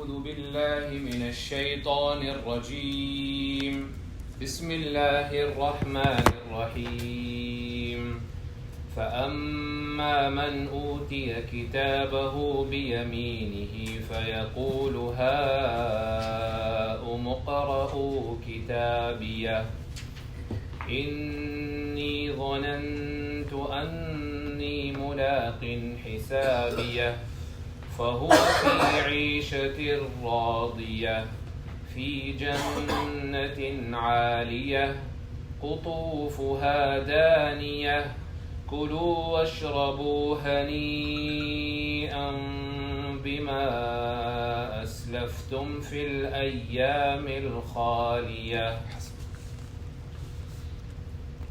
أعوذ بالله من الشيطان الرجيم بسم الله الرحمن الرحيم فأما من أوتي كتابه بيمينه فيقول هاؤم اقرءوا كتابيه إني ظننت أني ملاق حسابيه فهو في عيشة راضية في جنة عالية قطوفها دانية كلوا واشربوا هنيئا بما أسلفتم في الأيام الخالية.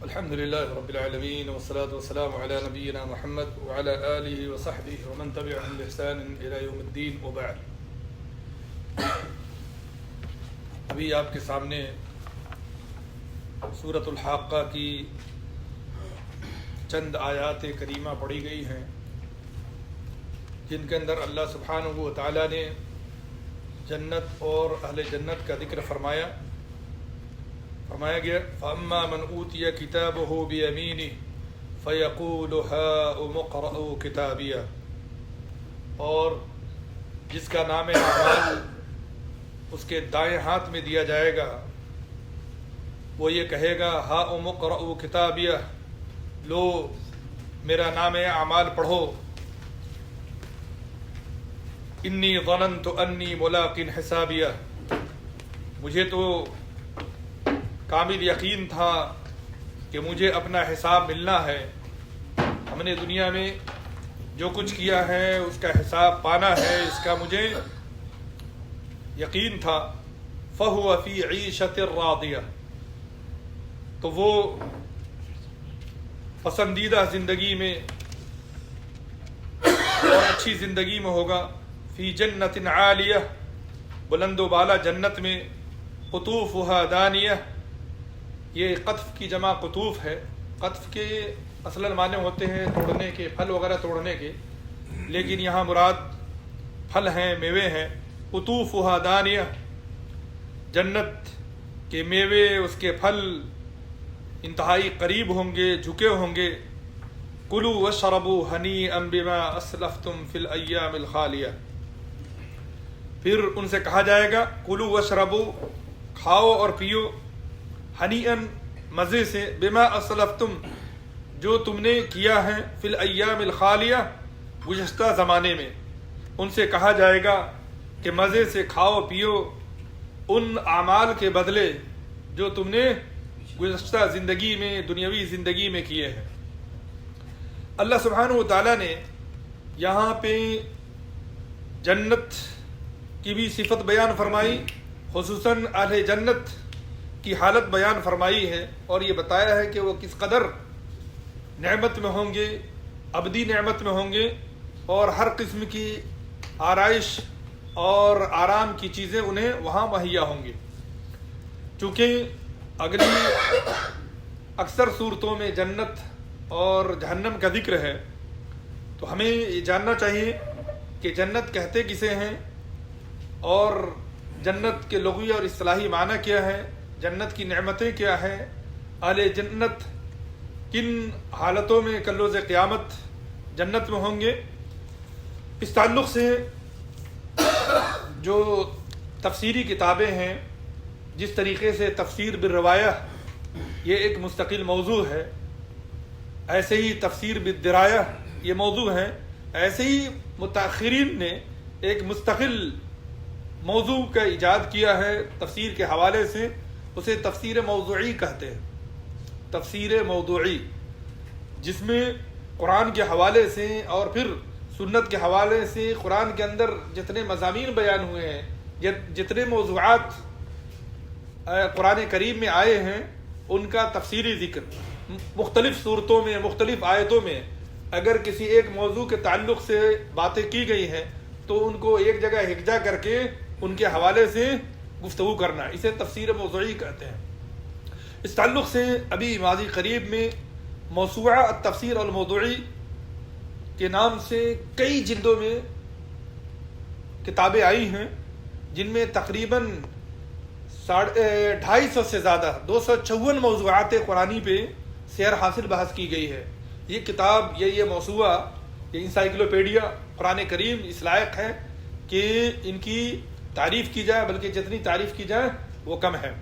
الحمد لله رب العالمين والصلاة والسلام على نبينا محمد وعلى آله وصحبه ومن تبعهم بإحسان إلى يوم الدين وبعد. ابھی آپ کے سامنے سورۃ الحاقہ کی چند آیات کریمہ پڑھی گئی ہیں جن کے اندر اللہ سبحانہ و تعالی نے جنت اور اہل جنت کا ذکر فرمایا گیا فَأَمَّا مَنْ أُوتِيَ كِتَابَهُ بِيَمِينِهِ فَيَقُولُ هَاؤُمُ اقْرَءُوا كِتَابِيَهْ، اور جس کا نام اعمال اس کے دائیں ہاتھ میں دیا جائے گا وہ یہ کہے گا هَاؤُمُ اقْرَءُوا كِتَابِيَهْ، لو میرا نام اعمال پڑھو، انی ظننت انی ملاق حسابیہ، مجھے تو کامل یقین تھا کہ مجھے اپنا حساب ملنا ہے، ہم نے دنیا میں جو کچھ کیا ہے اس کا حساب پانا ہے، اس کا مجھے یقین تھا۔ فَهُوَ فِي عِيشَةٍ رَاضِيَةٍ، تو وہ پسندیدہ زندگی میں اور اچھی زندگی میں ہوگا، فی جنت عالیہ، بلند و بالا جنت میں، قطوفها دانیہ، یہ قطف کی جمع قطوف ہے، قطف کے اصلاً معنی ہوتے ہیں توڑنے کے، پھل وغیرہ توڑنے کے، لیکن یہاں مراد پھل ہیں، میوے ہیں۔ قطوفها دانیہ، جنت کے میوے، اس کے پھل انتہائی قریب ہوں گے، جھکے ہوں گے۔ کلوا واشربوا ہنیئا بما اسلفتم فی الایام الخالیہ، پھر ان سے کہا جائے گا کلوا واشربوا، کھاؤ اور پیو، ہنیئا مزے سے، بما اسلفتم، جو تم نے کیا ہے، فی الایام الخالیہ، گزشتہ زمانے میں۔ ان سے کہا جائے گا کہ مزے سے کھاؤ پیو ان اعمال کے بدلے جو تم نے گزشتہ زندگی میں، دنیاوی زندگی میں کیے ہیں۔ اللہ سبحانہ و تعالیٰ نے یہاں پہ جنت کی بھی صفت بیان فرمائی، خصوصاً اہل جنت کی حالت بیان فرمائی ہے، اور یہ بتایا ہے کہ وہ کس قدر نعمت میں ہوں گے، ابدی نعمت میں ہوں گے، اور ہر قسم کی آرائش اور آرام کی چیزیں انہیں وہاں مہیا ہوں گی۔ چونکہ اگلی اکثر صورتوں میں جنت اور جہنم کا ذکر ہے، تو ہمیں یہ جاننا چاہیے کہ جنت کہتے کسے ہیں، اور جنت کے لغوی اور اصطلاحی معنی کیا ہے، جنت کی نعمتیں کیا ہیں، اہل جنت کن حالتوں میں کل روز قیامت جنت میں ہوں گے۔ اس تعلق سے جو تفسیری کتابیں ہیں، جس طریقے سے تفسیر بالروایہ یہ ایک مستقل موضوع ہے، ایسے ہی تفسیر بالدرایہ یہ موضوع ہے، ایسے ہی متاخرین نے ایک مستقل موضوع کا ایجاد کیا ہے تفسیر کے حوالے سے، اسے تفسیر موضوعی کہتے ہیں۔ تفسیر موضوعی، جس میں قرآن کے حوالے سے اور پھر سنت کے حوالے سے قرآن کے اندر جتنے مضامین بیان ہوئے ہیں، جتنے موضوعات قرآن کریم میں آئے ہیں، ان کا تفسیری ذکر مختلف صورتوں میں، مختلف آیتوں میں اگر کسی ایک موضوع کے تعلق سے باتیں کی گئی ہیں تو ان کو ایک جگہ یکجا کر کے ان کے حوالے سے گفتگو کرنا، اسے تفسیر موضوعی کہتے ہیں۔ اس تعلق سے ابھی ماضی قریب میں موسوعہ التفسیر الموضوعی کے نام سے کئی جلدوں میں کتابیں آئی ہیں، جن میں تقریباً 250 سے زیادہ 254 موضوعات قرآنی پہ سیر حاصل بحث کی گئی ہے۔ یہ کتاب یہ موضوعہ یہ انسائکلوپیڈیا قرآن کریم اس لائق ہے کہ ان کی تعریف کی جائے، بلکہ جتنی تعریف کی جائے وہ کم ہے۔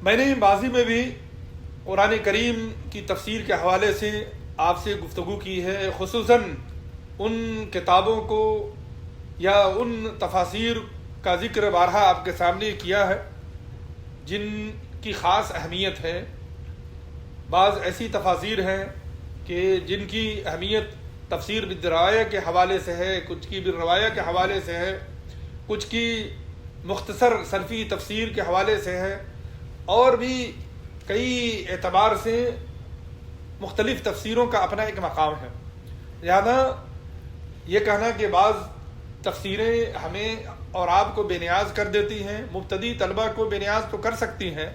میں نے ماضی میں بھی قرآن کریم کی تفسیر کے حوالے سے آپ سے گفتگو کی ہے، خصوصاً ان کتابوں کو یا ان تفاسیر کا ذکر بارہا آپ کے سامنے کیا ہے جن کی خاص اہمیت ہے۔ بعض ایسی تفاسیر ہیں کہ جن کی اہمیت تفسیر بالدرایہ کے حوالے سے ہے، کچھ کی بالروایہ کے حوالے سے ہے، کچھ کی مختصر سلفی تفسیر کے حوالے سے ہے، اور بھی کئی اعتبار سے مختلف تفسیروں کا اپنا ایک مقام ہے۔ لہذا یہ کہنا کہ بعض تفسیریں ہمیں اور آپ کو بے نیاز کر دیتی ہیں، مبتدی طلبہ کو بے نیاز تو کر سکتی ہیں،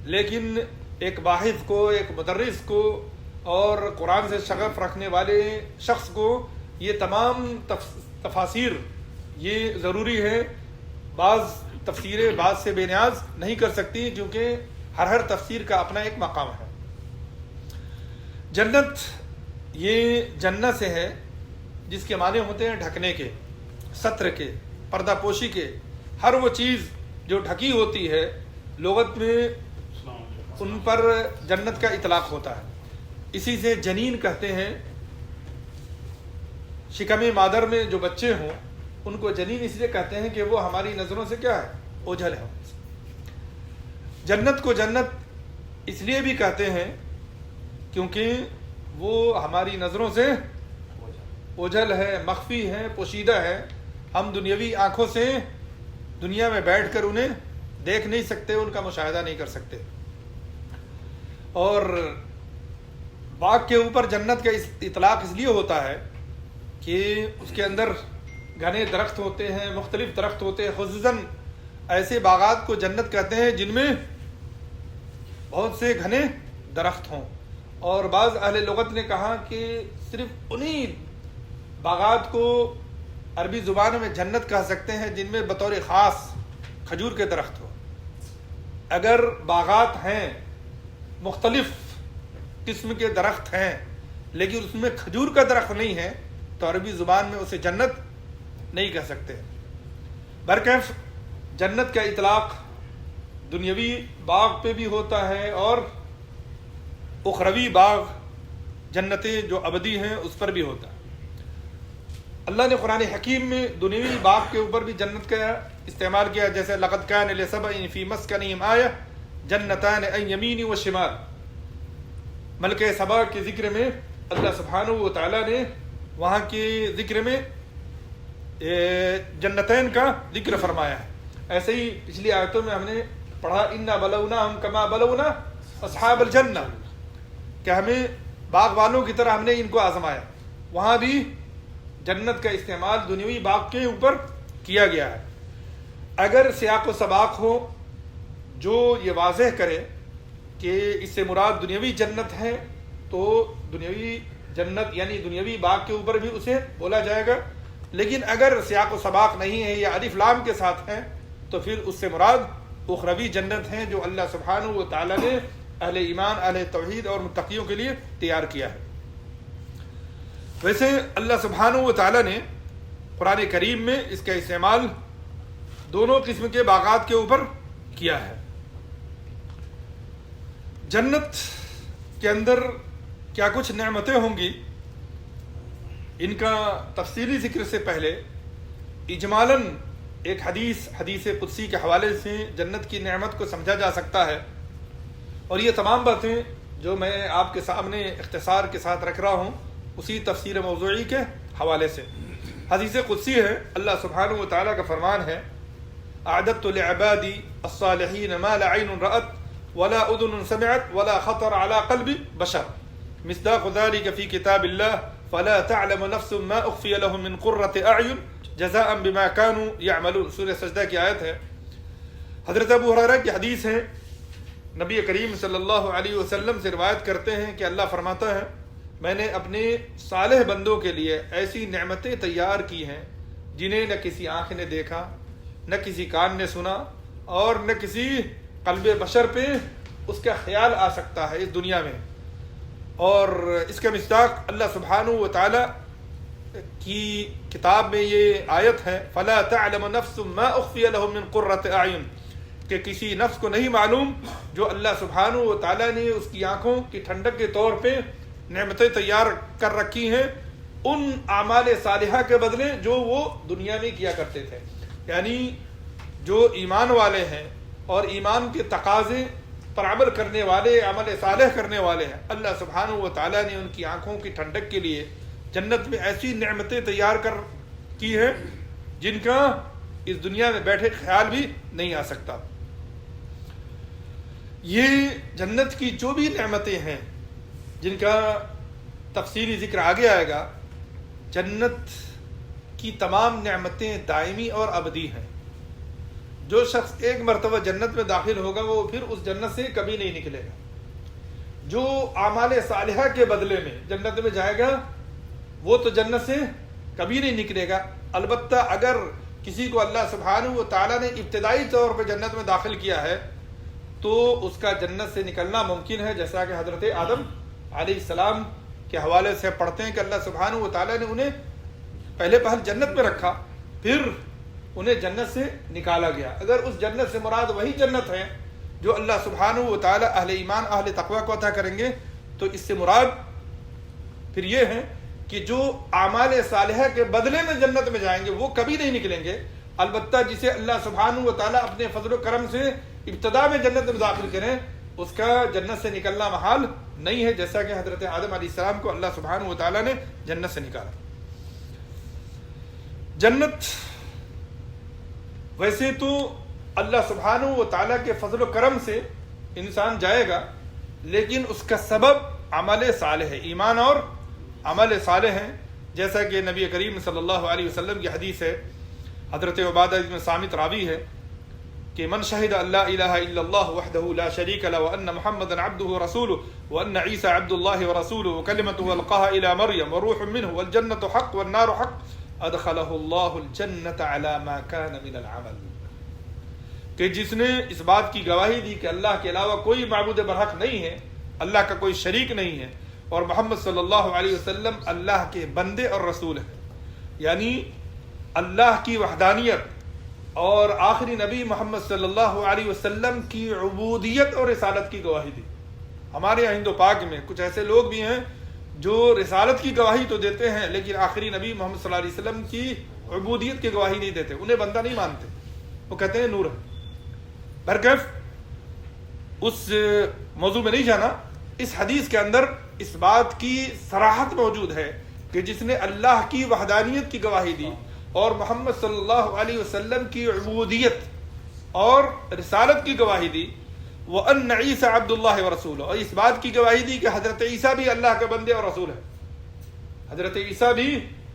لیکن ایک باحث کو، ایک مدرس کو اور قرآن سے شغف رکھنے والے شخص کو یہ تمام تفاسیر یہ ضروری ہے۔ بعض تفسیریں بعض سے بے نیاز نہیں کر سکتی، کیونکہ ہر تفسیر کا اپنا ایک مقام ہے۔ جنت یہ جنت سے ہے جس کے معنی ہوتے ہیں ڈھکنے کے، ستر کے، پردہ پوشی کے۔ ہر وہ چیز جو ڈھکی ہوتی ہے لغت میں ان پر جنت کا اطلاق ہوتا ہے۔ اسی سے جنین کہتے ہیں، شکم مادر میں جو بچے ہوں ان کو جنین اس لیے کہتے ہیں کہ وہ ہماری نظروں سے کیا ہے، اوجھل ہے۔ جنت کو جنت اس لیے بھی کہتے ہیں کیونکہ وہ ہماری نظروں سے اوجھل ہے، مخفی ہے، پوشیدہ ہے۔ ہم دنیاوی آنکھوں سے دنیا میں بیٹھ کر انہیں دیکھ نہیں سکتے، ان کا مشاہدہ نہیں کر سکتے۔ اور باغ کے اوپر جنت کا اطلاق اس لیے ہوتا ہے کہ اس کے اندر گھنے درخت ہوتے ہیں، مختلف درخت ہوتے ہیں، خصوصاً ایسے باغات کو جنت کہتے ہیں جن میں بہت سے گھنے درخت ہوں۔ اور بعض اہل لغت نے کہا کہ صرف انہی باغات کو عربی زبان میں جنت کہہ سکتے ہیں جن میں بطور خاص کھجور کے درخت ہو۔ اگر باغات ہیں، مختلف قسم کے درخت ہیں، لیکن اس میں کھجور کا درخت نہیں ہے تو عربی زبان میں اسے جنت نہیں کہہ سکتے۔ برکیف جنت کا اطلاق دنیاوی باغ پہ بھی ہوتا ہے اور اخروی باغ جنتیں جو ابدی ہیں اس پر بھی ہوتا ہے۔ اللہ نے قرآن حکیم میں دنیاوی باغ کے اوپر بھی جنت کا استعمال کیا، جیسے لقد کان لسبع فی مسکنہم آیہ جنتان عن یمین و شمال۔ ملکہ سبا کے ذکر میں اللہ سبحانہ و تعالیٰ نے وہاں کے ذکر میں جنتین کا ذکر فرمایا ہے۔ ایسے ہی پچھلی آیتوں میں ہم نے پڑھا انا بلوناہم کما بلونا اصحاب الجنہ، کہ ہمیں باغ والوں کی طرح ہم نے ان کو آزمایا۔ وہاں بھی جنت کا استعمال دنیاوی باغ کے اوپر کیا گیا ہے۔ اگر سیاق و سباق ہو جو یہ واضح کرے کہ اس سے مراد دنیاوی جنت ہے تو دنیاوی جنت یعنی دنیاوی باغ کے اوپر بھی اسے بولا جائے گا، لیکن اگر سیاق و سباق نہیں ہے یا الف لام کے ساتھ ہے تو پھر اس سے مراد اخروی جنت ہے جو اللہ سبحانہ و تعالیٰ نے اہل ایمان، اہل توحید اور متقیوں کے لیے تیار کیا ہے۔ ویسے اللہ سبحانہ و تعالیٰ نے قرآن کریم میں اس کا استعمال دونوں قسم کے باغات کے اوپر کیا ہے۔ جنت کے اندر کیا کچھ نعمتیں ہوں گی، ان کا تفصیلی ذکر سے پہلے اجمالاً ایک حدیث قدسی کے حوالے سے جنت کی نعمت کو سمجھا جا سکتا ہے، اور یہ تمام باتیں جو میں آپ کے سامنے اختصار کے ساتھ رکھ رہا ہوں اسی تفسیر موضوعی کے حوالے سے۔ حدیث قدسی ہے، اللہ سبحانہ و تعالیٰ کا فرمان ہے اعددت لعبادی الصالحین ما لا عین رأت ولا اذن سمعت ولا خطر على قلب بشر مصداق ذلك في كتاب الله فلا تعلم نفس ما اخفي لهم من قرة اعین جزاء بما كانوا يعملون۔ سورہ سجدہ کی آیت ہے۔ حضرت ابو ہریرہ کی حدیث ہے، نبی کریم صلی اللہ علیہ وسلم سے روایت کرتے ہیں کہ اللہ فرماتا ہے میں نے اپنے صالح بندوں کے لیے ایسی نعمتیں تیار کی ہیں جنہیں نہ کسی آنکھ نے دیکھا، نہ کسی کان نے سنا، اور نہ کسی قلب بشر پہ اس کا خیال آ سکتا ہے اس دنیا میں۔ اور اس کا مصداق اللہ سبحانہ و تعالی کی کتاب میں یہ آیت ہے، فَلَا تَعْلَمُ نَفْسٌ مَا أُخْفِيَ لَهُم مِّن قُرَّةِ أَعْيُنٍ، کہ کسی نفس کو نہیں معلوم جو اللہ سبحانہ و تعالیٰ نے اس کی آنکھوں کی ٹھنڈک کے طور پہ نعمتیں تیار کر رکھی ہیں ان اعمال صالحہ کے بدلے جو وہ دنیا میں کیا کرتے تھے۔ یعنی جو ایمان والے ہیں اور ایمان کے تقاضے پر عمل کرنے والے، عمل صالح کرنے والے ہیں، اللہ سبحانہ و تعالیٰ نے ان کی آنکھوں کی ٹھنڈک کے لیے جنت میں ایسی نعمتیں تیار کر کی ہیں جن کا اس دنیا میں بیٹھے خیال بھی نہیں آ سکتا۔ یہ جنت کی جو بھی نعمتیں ہیں جن کا تفصیلی ذکر آگے آئے گا، جنت کی تمام نعمتیں دائمی اور ابدی ہیں۔ جو شخص ایک مرتبہ جنت میں داخل ہوگا وہ پھر اس جنت سے کبھی نہیں نکلے گا۔ جو اعمال صالحہ کے بدلے میں جنت میں جائے گا وہ تو جنت سے کبھی نہیں نکلے گا۔ البتہ اگر کسی کو اللہ سبحانہ و تعالیٰ نے ابتدائی طور پہ جنت میں داخل کیا ہے تو اس کا جنت سے نکلنا ممکن ہے، جیسا کہ حضرت آدم علیہ السلام کے حوالے سے پڑھتے ہیں کہ اللہ سبحانہ و تعالیٰ نے انہیں پہلے پہل جنت میں رکھا، پھر انہیں جنت سے نکالا گیا۔ اگر اس جنت سے مراد وہی جنت ہے جو اللہ سبحانہ و تعالیٰ اہل ایمان اہل تقویٰ کو عطا کریں گے تو اس سے مراد پھر یہ ہے کہ جو اعمال صالحہ کے بدلے میں جنت میں جائیں گے وہ کبھی نہیں نکلیں گے۔ البتہ جسے اللہ سبحانہ و تعالیٰ اپنے فضل و کرم سے ابتدا میں جنت میں داخل کریں اس کا جنت سے نکلنا محال نہیں ہے، جیسا کہ حضرت آدم علیہ السلام کو اللہ سبحانہ و تعالیٰ نے جنت سے نکالا۔ جنت ویسے تو اللہ سبحانہ و تعالیٰ کے فضل و کرم سے انسان جائے گا، لیکن اس کا سبب عمل صالح ہے، ایمان اور عمل صالح ہیں، جیسا کہ نبی کریم صلی اللہ علیہ وسلم کی حدیث ہے، حضرت عبادہ بن صامت راوی ہے کہ من شہد اللہ الہ الا اللہ وحدہ لا شریک لہ وان محمدا عبدہ ورسولہ وان عیسی عبد اللہ ورسولہ وکلمتہ القاها الى مریم وروح منہ والجنۃ حق والنار حق ادخلہ اللہ الجنۃ علی ما کان من العمل، کہ جس نے اس بات کی گواہی دی کہ اللہ کے علاوہ کوئی معبود برحق نہیں ہے، اللہ کا کوئی شریک نہیں ہے، اور محمد صلی اللہ علیہ وسلم اللہ کے بندے اور رسول ہیں، یعنی اللہ کی وحدانیت اور آخری نبی محمد صلی اللہ علیہ وسلم کی عبودیت اور رسالت کی گواہی دی۔ ہمارے یہاں ہند و پاک میں کچھ ایسے لوگ بھی ہیں جو رسالت کی گواہی تو دیتے ہیں لیکن آخری نبی محمد صلی اللہ علیہ وسلم کی عبودیت کی گواہی نہیں دیتے، انہیں بندہ نہیں مانتے، وہ کہتے ہیں نور ہے۔ برکف اس موضوع میں نہیں جانا، اس حدیث کے اندر اس بات کی صراحت موجود ہے کہ جس نے اللہ کی وحدانیت کی گواہی دی اور محمد صلی اللہ علیہ وسلم کی عبودیت اور رسالت کی گواہی دی، وَأَنَّ عِيسَى عَبْدُ اللَّهِ وَرَسُولُهُ، اور اس بات کی گواہی دی کہ حضرت عیسیٰ بھی اللہ کے بندے اور رسول ہے۔ حضرت عیسیٰ بھی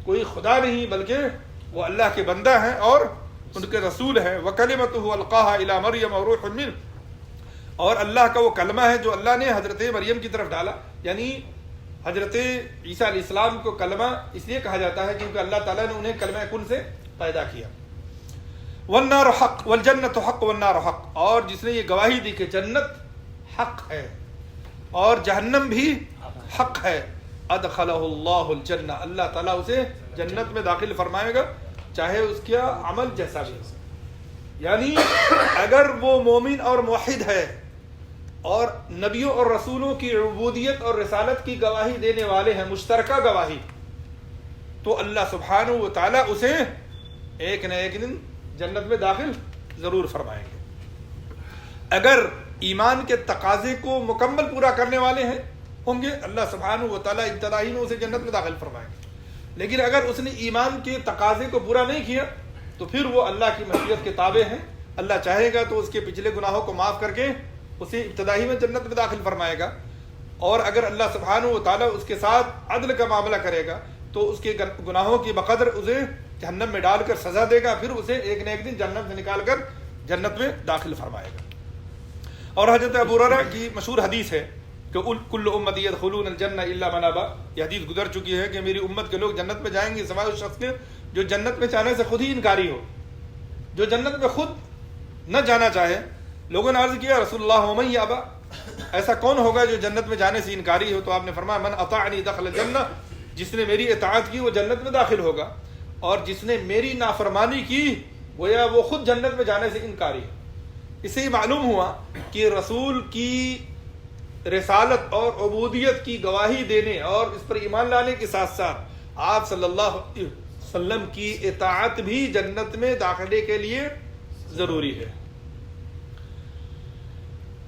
کوئی خدا نہیں بلکہ وہ اللہ کے بندہ ہیں اور ان کے رسول ہیں۔ وَكَلِمَتُهُ أَلْقَاهَا إِلَى مَرْيَمَ وَرُوحٌ مِّنْهُ، اور اللہ کا وہ کلمہ ہے جو اللہ نے حضرت مریم کی طرف ڈالا، یعنی حضرت عیسیٰ علیہ السلام کو کلمہ اس لیے کہا جاتا ہے کیونکہ اللہ تعالیٰ نے انہیں کلمہ کن سے پیدا کیا۔ والنار حق والجنت حق والنار حق، اور جس نے یہ گواہی دی کہ جنت حق ہے اور جہنم بھی حق ہے، ادخلہ اللہ الجنہ، اللہ تعالیٰ اسے جنت میں داخل فرمائے گا چاہے اس کا عمل جیسا بھی ہو۔ یعنی اگر وہ مومن اور موحد ہے اور نبیوں اور رسولوں کی عبودیت اور رسالت کی گواہی دینے والے ہیں، مشترکہ گواہی، تو اللہ سبحانہ و تعالیٰ اسے ایک نہ ایک دن جنت میں داخل ضرور فرمائیں گے۔ اگر ایمان کے تقاضے کو مکمل پورا کرنے والے ہیں ہوں گے اللہ سبحانہ و تعالیٰ ابتدائی میں اسے جنت میں داخل فرمائیں گے، لیکن اگر اس نے ایمان کے تقاضے کو پورا نہیں کیا تو پھر وہ اللہ کی مشیت کے تابع ہیں، اللہ چاہے گا تو اس کے پچھلے گناہوں کو معاف کر کے اسے ابتدائی میں جنت میں داخل فرمائے گا، اور اگر اللہ سبحانہ و تعالیٰ اس کے ساتھ عدل کا معاملہ کرے گا تو اس کے گناہوں کی بقدر اسے جہنم میں ڈال کر سزا دے گا، پھر اسے ایک نہ ایک دن جہنم سے نکال کر جنت میں داخل فرمائے گا۔ اور حضرت ابو ہریرہ کی مشہور حدیث ہے کہ کل امتی یدخلون الجنہ الا من ابا، یہ حدیث گزر چکی ہے کہ میری امت کے لوگ جنت میں جائیں گے سوائے اس شخص کے جو جنت میں جانے سے خود ہی انکاری ہو، جو جنت میں خود نہ جانا چاہے۔ لوگوں نے عرض کیا رسول اللہ ومن یابا، ایسا کون ہوگا جو جنت میں جانے سے انکاری ہو؟ تو آپ نے فرمایا من اطاعنی دخل الجنہ، جس نے میری اطاعت کی وہ جنت میں داخل ہوگا، اور جس نے میری نافرمانی کی گویا وہ خود جنت میں جانے سے انکاری ہے۔ اس سے یہ معلوم ہوا کہ رسول کی رسالت اور عبودیت کی گواہی دینے اور اس پر ایمان لانے کے ساتھ ساتھ آپ صلی اللہ علیہ وسلم کی اطاعت بھی جنت میں داخلے کے لیے ضروری ہے۔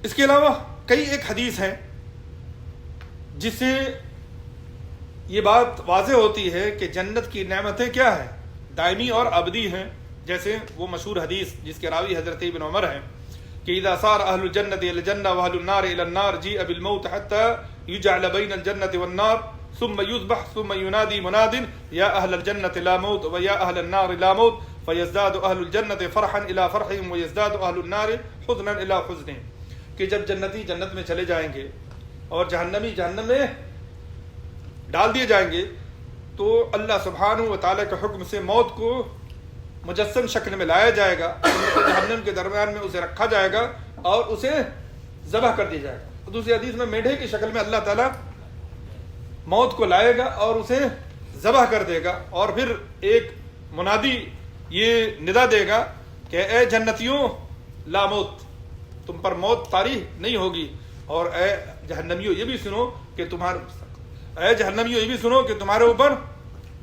اس کے علاوہ کئی ایک حدیث ہیں جس سے یہ بات واضح ہوتی ہے کہ جنت کی نعمتیں کیا ہیں، دائمی اور ابدی ہیں۔ جیسے وہ مشہور حدیث جس کے راوی حضرت ابن عمر ہیں کہ اذا صار اہل الجنت الى الجنہ واہل النار الى النار جیء بالموت حتى يجعل بين الجنة والنار ثم يذبح ثم ينادي مناد يا اهل الجنة لا موت ويا اهل النار لا موت فيزداد اهل الجنة فرحا الى فرحهم ويزداد اهل النار حزنا الى حزنهم، کہ جب جنتی جنت میں چلے جائیں گے اور جہنمی جہنم میں ڈال دیے جائیں گے تو اللہ سبحانہ و تعالیٰ کے حکم سے موت کو مجسم شکل میں لایا جائے گا، جہنم کے درمیان میں اسے رکھا جائے گا اور اسے ذبح کر دیا جائے گا۔ دوسری حدیث میں میڈھے کی شکل میں اللہ تعالیٰ موت کو لائے گا اور اسے ذبح کر دے گا، اور پھر ایک منادی یہ ندا دے گا کہ اے جنتیوں لا موت، تم پر موت طاری نہیں ہوگی، اور اے جہنمیوں یہ بھی سنو کہ تمہارے اوپر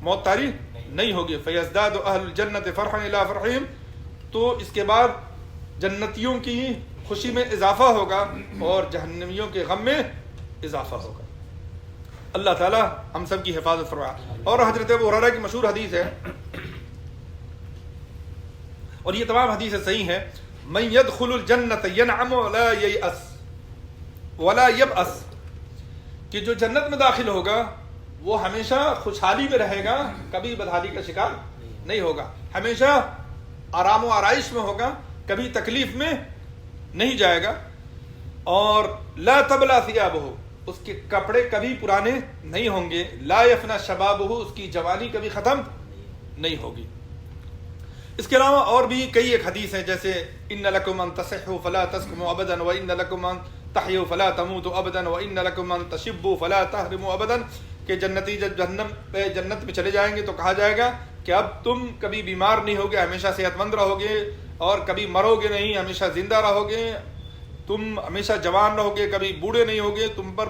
موت طاری نہیں ہوگی۔ فیزداد اہل الجنت فرحا الی فرحہم، تو اس کے بعد جنتیوں کی خوشی میں اضافہ ہوگا اور جہنمیوں کے غم میں اضافہ ہوگا۔ اللہ تعالی ہم سب کی حفاظت فرمائے۔ اور حضرت ابو ہریرہ کی مشہور حدیث ہے، اور یہ تمام حدیثیں صحیح ہیں، من يدخل الجنت ينعم ولا ييأس ولا يبأس، کہ جو جنت میں داخل ہوگا وہ ہمیشہ خوشحالی میں رہے گا، کبھی بدحالی کا شکار نہیں ہوگا، ہمیشہ آرام و آرائش میں ہوگا، کبھی تکلیف میں نہیں جائے گا، اور لا تبلا ثيابہ، اس کے کپڑے کبھی پرانے نہیں ہوں گے، لا یفنا شبابہ، اس کی جوانی کبھی ختم نہیں ہوگی۔ اس کے علاوہ اور بھی کئی ایک حدیث ہیں، جیسے ان لکم ان تصحوا فلا تسقموا ابدا وان لکم ان تحیوا فلا تموتوا ابدا وان لکم ان تشبوا فلا تحرموا ابدا، کہ جنتی جب جنت میں چلے جائیں گے تو کہا جائے گا کہ اب تم کبھی بیمار نہیں ہوگے، ہمیشہ صحت مند رہو گے، اور کبھی مرو گے نہیں، ہمیشہ زندہ رہو گے، تم ہمیشہ جوان رہو گے، کبھی بوڑھے نہیں ہوگے، تم پر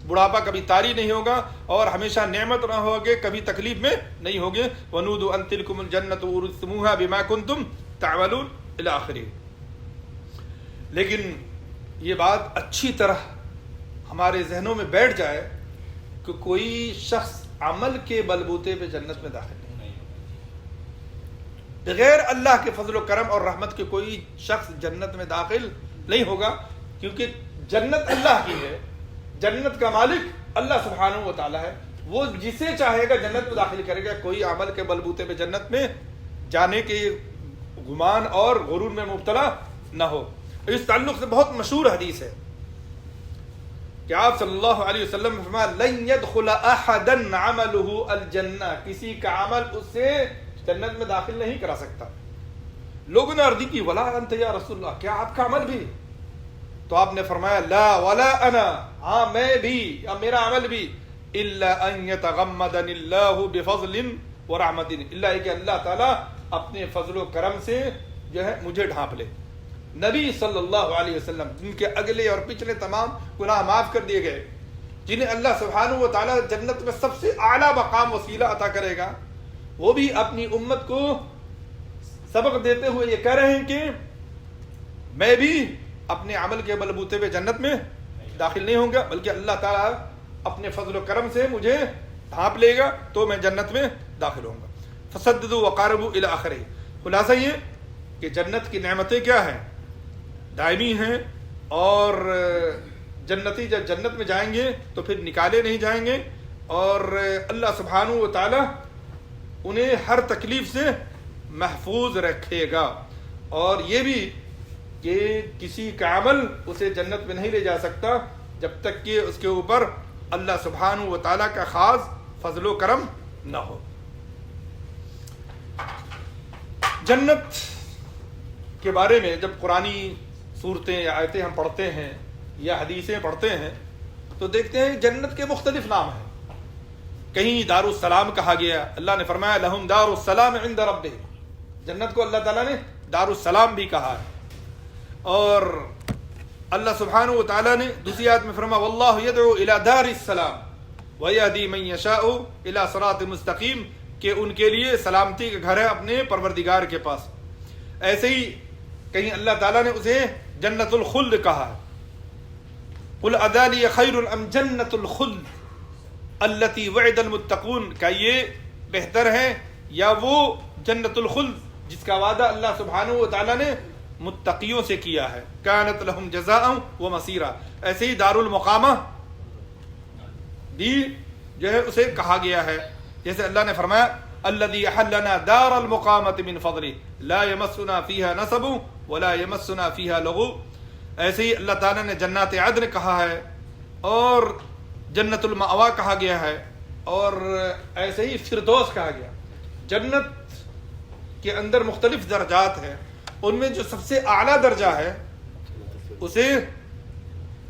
بڑھاپا کبھی طاری نہیں ہوگا، اور ہمیشہ نعمت رہو گے، کبھی تکلیف میں نہیں ہوگے۔ وَنُودُوا أَن تِلْكُمُ الْجَنَّةُ أُورِثْتُمُوهَا بِمَا كُنْتُمْ تَعْمَلُونَ إِلَى آخِرِهِ۔ لیکن یہ بات اچھی طرح ہمارے ذہنوں میں بیٹھ جائے کہ کوئی شخص عمل کے بلبوتے پہ جنت میں داخل نہیں، بغیر اللہ کے فضل و کرم اور رحمت کے کوئی شخص جنت میں داخل نہیں ہوگا، کیونکہ جنت اللہ کی ہے، جنت کا مالک اللہ سبحانہ و تعالیٰ ہے، وہ جسے چاہے گا جنت میں داخل کرے گا، کوئی عمل کے بلبوتے پہ جنت میں جانے کے گمان اور غرور میں مبتلا نہ ہو۔ اس تعلق سے بہت مشہور حدیث ہے کہ آپ صلی اللہ علیہ وسلم نے فرمایا لن يدخل احدا عمله الجنہ، کسی کا عمل اس سے جنت میں داخل نہیں کرا سکتا۔ لوگوں نے عرض کی ولا انت یا رسول اللہ، کیا آپ کا عمل بھی؟ تو آپ نے فرمایا لا ولا انا، ہاں میں بھی، میرا عمل بھی، الا ان يتغمدني الله بفضل ورحمت، الا کہ اللہ تعالیٰ اپنے فضل و کرم سے جو ہے مجھے ڈھانپ لے۔ نبی صلی اللہ علیہ وسلم جن کے اگلے اور پچھلے تمام گناہ معاف کر دیے گئے، جنہیں اللہ سبحانہ و تعالیٰ جنت میں سب سے اعلیٰ مقام وسیلہ عطا کرے گا، وہ بھی اپنی امت کو سبق دیتے ہوئے یہ کہہ رہے ہیں کہ میں بھی اپنے عمل کے بلبوتے پہ جنت میں داخل نہیں ہوں گا، بلکہ اللہ تعالیٰ اپنے فضل و کرم سے مجھے ڈھانپ لے گا تو میں جنت میں داخل ہوں گا۔ فسددوا وقاربوا الی آخرہ۔ خلاصہ یہ کہ جنت کی نعمتیں کیا ہیں؟ دائمی ہیں، اور جنتی جب جنت میں جائیں گے تو پھر نکالے نہیں جائیں گے، اور اللہ سبحانہ و تعالی انہیں ہر تکلیف سے محفوظ رکھے گا، اور یہ بھی کہ کسی کا عمل اسے جنت میں نہیں لے جا سکتا، جب تک کہ اس کے اوپر اللہ سبحانہ و تعالیٰ کا خاص فضل و کرم نہ ہو۔ جنت کے بارے میں جب قرآنی صورتیں یا آیتیں ہم پڑھتے ہیں یا حدیثیں پڑھتے ہیں تو دیکھتے ہیں جنت کے مختلف نام ہیں۔ کہیں دار السلام کہا گیا، اللہ نے فرمایا لہم دار السلام عند ربہم، جنت کو اللہ تعالیٰ نے دار السلام بھی کہا ہے۔ اور اللہ سبحانہ و تعالیٰ نے دوسری آیت میں فرمایا واللہ یدعو الی دار السلام ویہدی من یشاء الی صراط مستقیم، کہ ان کے لیے سلامتی کا گھر ہے اپنے پروردگار کے پاس۔ ایسے ہی کہیں اللہ تعالیٰ نے اسے جنت الخلد کہا ہے، قل اذالی خیر ام جنت الخلد التی وعد المتقون، کہ یہ بہتر ہے یا وہ جنت الخلد جس کا وعدہ اللہ سبحانہ و تعالیٰ نے متقیوں سے کیا ہے، کانت لہم جزاء و مصیرا۔ ایسے ہی دار المقامہ بھی جو ہے اسے کہا گیا ہے، جیسے اللہ نے فرمایا الذی احلنا دار المقامۃ من فضلہ لا یمسنا فیہا نصب ولا یمسنا فیہا لغوب۔ ایسے ہی اللہ تعالیٰ نے جنات عدن کہا ہے اور جنت المأوا کہا گیا ہے، اور ایسے ہی فردوس کہا گیا۔ جنت کے اندر مختلف درجات ہیں، ان میں جو سب سے اعلیٰ درجہ ہے اسے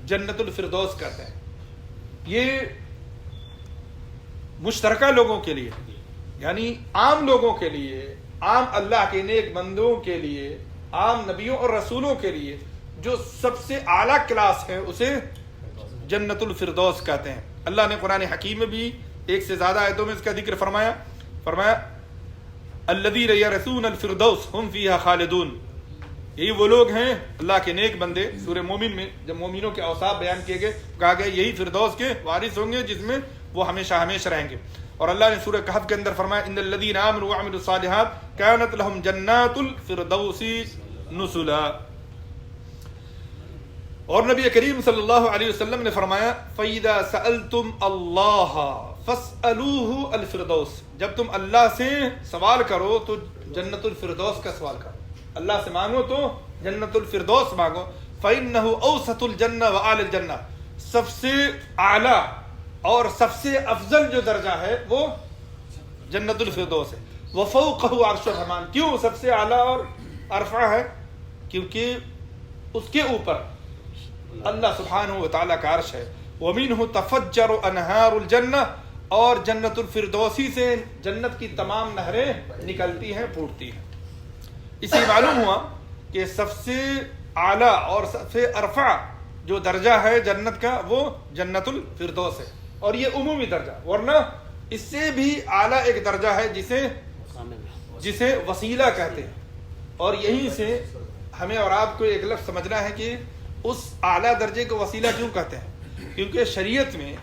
جنت الفردوس کہتے ہیں۔ یہ مشترکہ لوگوں کے لیے، یعنی عام لوگوں کے لیے، عام اللہ کے نیک بندوں کے لیے، عام نبیوں اور رسولوں کے لیے جو سب سے اعلیٰ کلاس ہے اسے جنت الفردوس کہتے ہیں۔ اللہ نے قرآن حکیم میں بھی ایک سے زیادہ آیتوں میں اس کا ذکر فرمایا الذین یرثون الفردوس ہم فیہا خالدون، یہی وہ لوگ ہیں اللہ کے نیک بندے۔ سورہ مومن میں جب مومنوں کے اوصاف بیان کیے گئے کہا گیا یہی فردوس کے وارث ہوں گے جس میں وہ ہمیشہ ہمیشہ رہیں گے۔ اور اللہ نے سورہ کہف کے اندر فرمایا ان الذین آمنوا وعملوا الصالحات کانت لهم جنات الفردوس نزلا۔ اور نبی کریم صلی اللہ علیہ وسلم نے فرمایا فَإِذَا سَأَلْتُمْ اللَّهَ فَاسْأَلُوهُ الْفِرْدَوْسَ، جب تم اللہ سے سوال کرو تو جنت الفردوس کا سوال کرو، اللہ سے مانگو تو جنت الفردوس مانگو۔ فَإِنَّهُ أَوْسَطُ الْجَنَّةِ وَأَعْلَى الْجَنَّةِ، سب سے اعلیٰ اور سب سے افضل جو درجہ ہے وہ جنت الفردوس ہے۔ وَفَوْقَهُ عَرْشُ الرَّحْمَٰنِ، کیوں سب سے اعلیٰ اور ارفع ہے؟ کیونکہ اس کے اوپر اللہ سبحانہ و تعالیٰ کا عرش ہے۔ وَمِنْهُ تَفَجَّرُ أَنْهَارُ الْجَنَّةِ، اور جنت الفردوسی سے جنت کی تمام نہریں نکلتی ہیں، پھوٹتی ہیں۔ اسی معلوم ہوا کہ سب سے اعلیٰ اور سب سے ارفع جو درجہ ہے جنت کا وہ جنت الفردوس ہے، اور یہ عمومی درجہ، ورنہ اس سے بھی اعلیٰ ایک درجہ ہے جسے وسیلہ کہتے ہیں۔ اور یہیں سے ہمیں اور آپ کو ایک لفظ سمجھنا ہے کہ اس اعلیٰ درجے کو وسیلہ کیوں کہتے ہیں، کیونکہ شریعت میں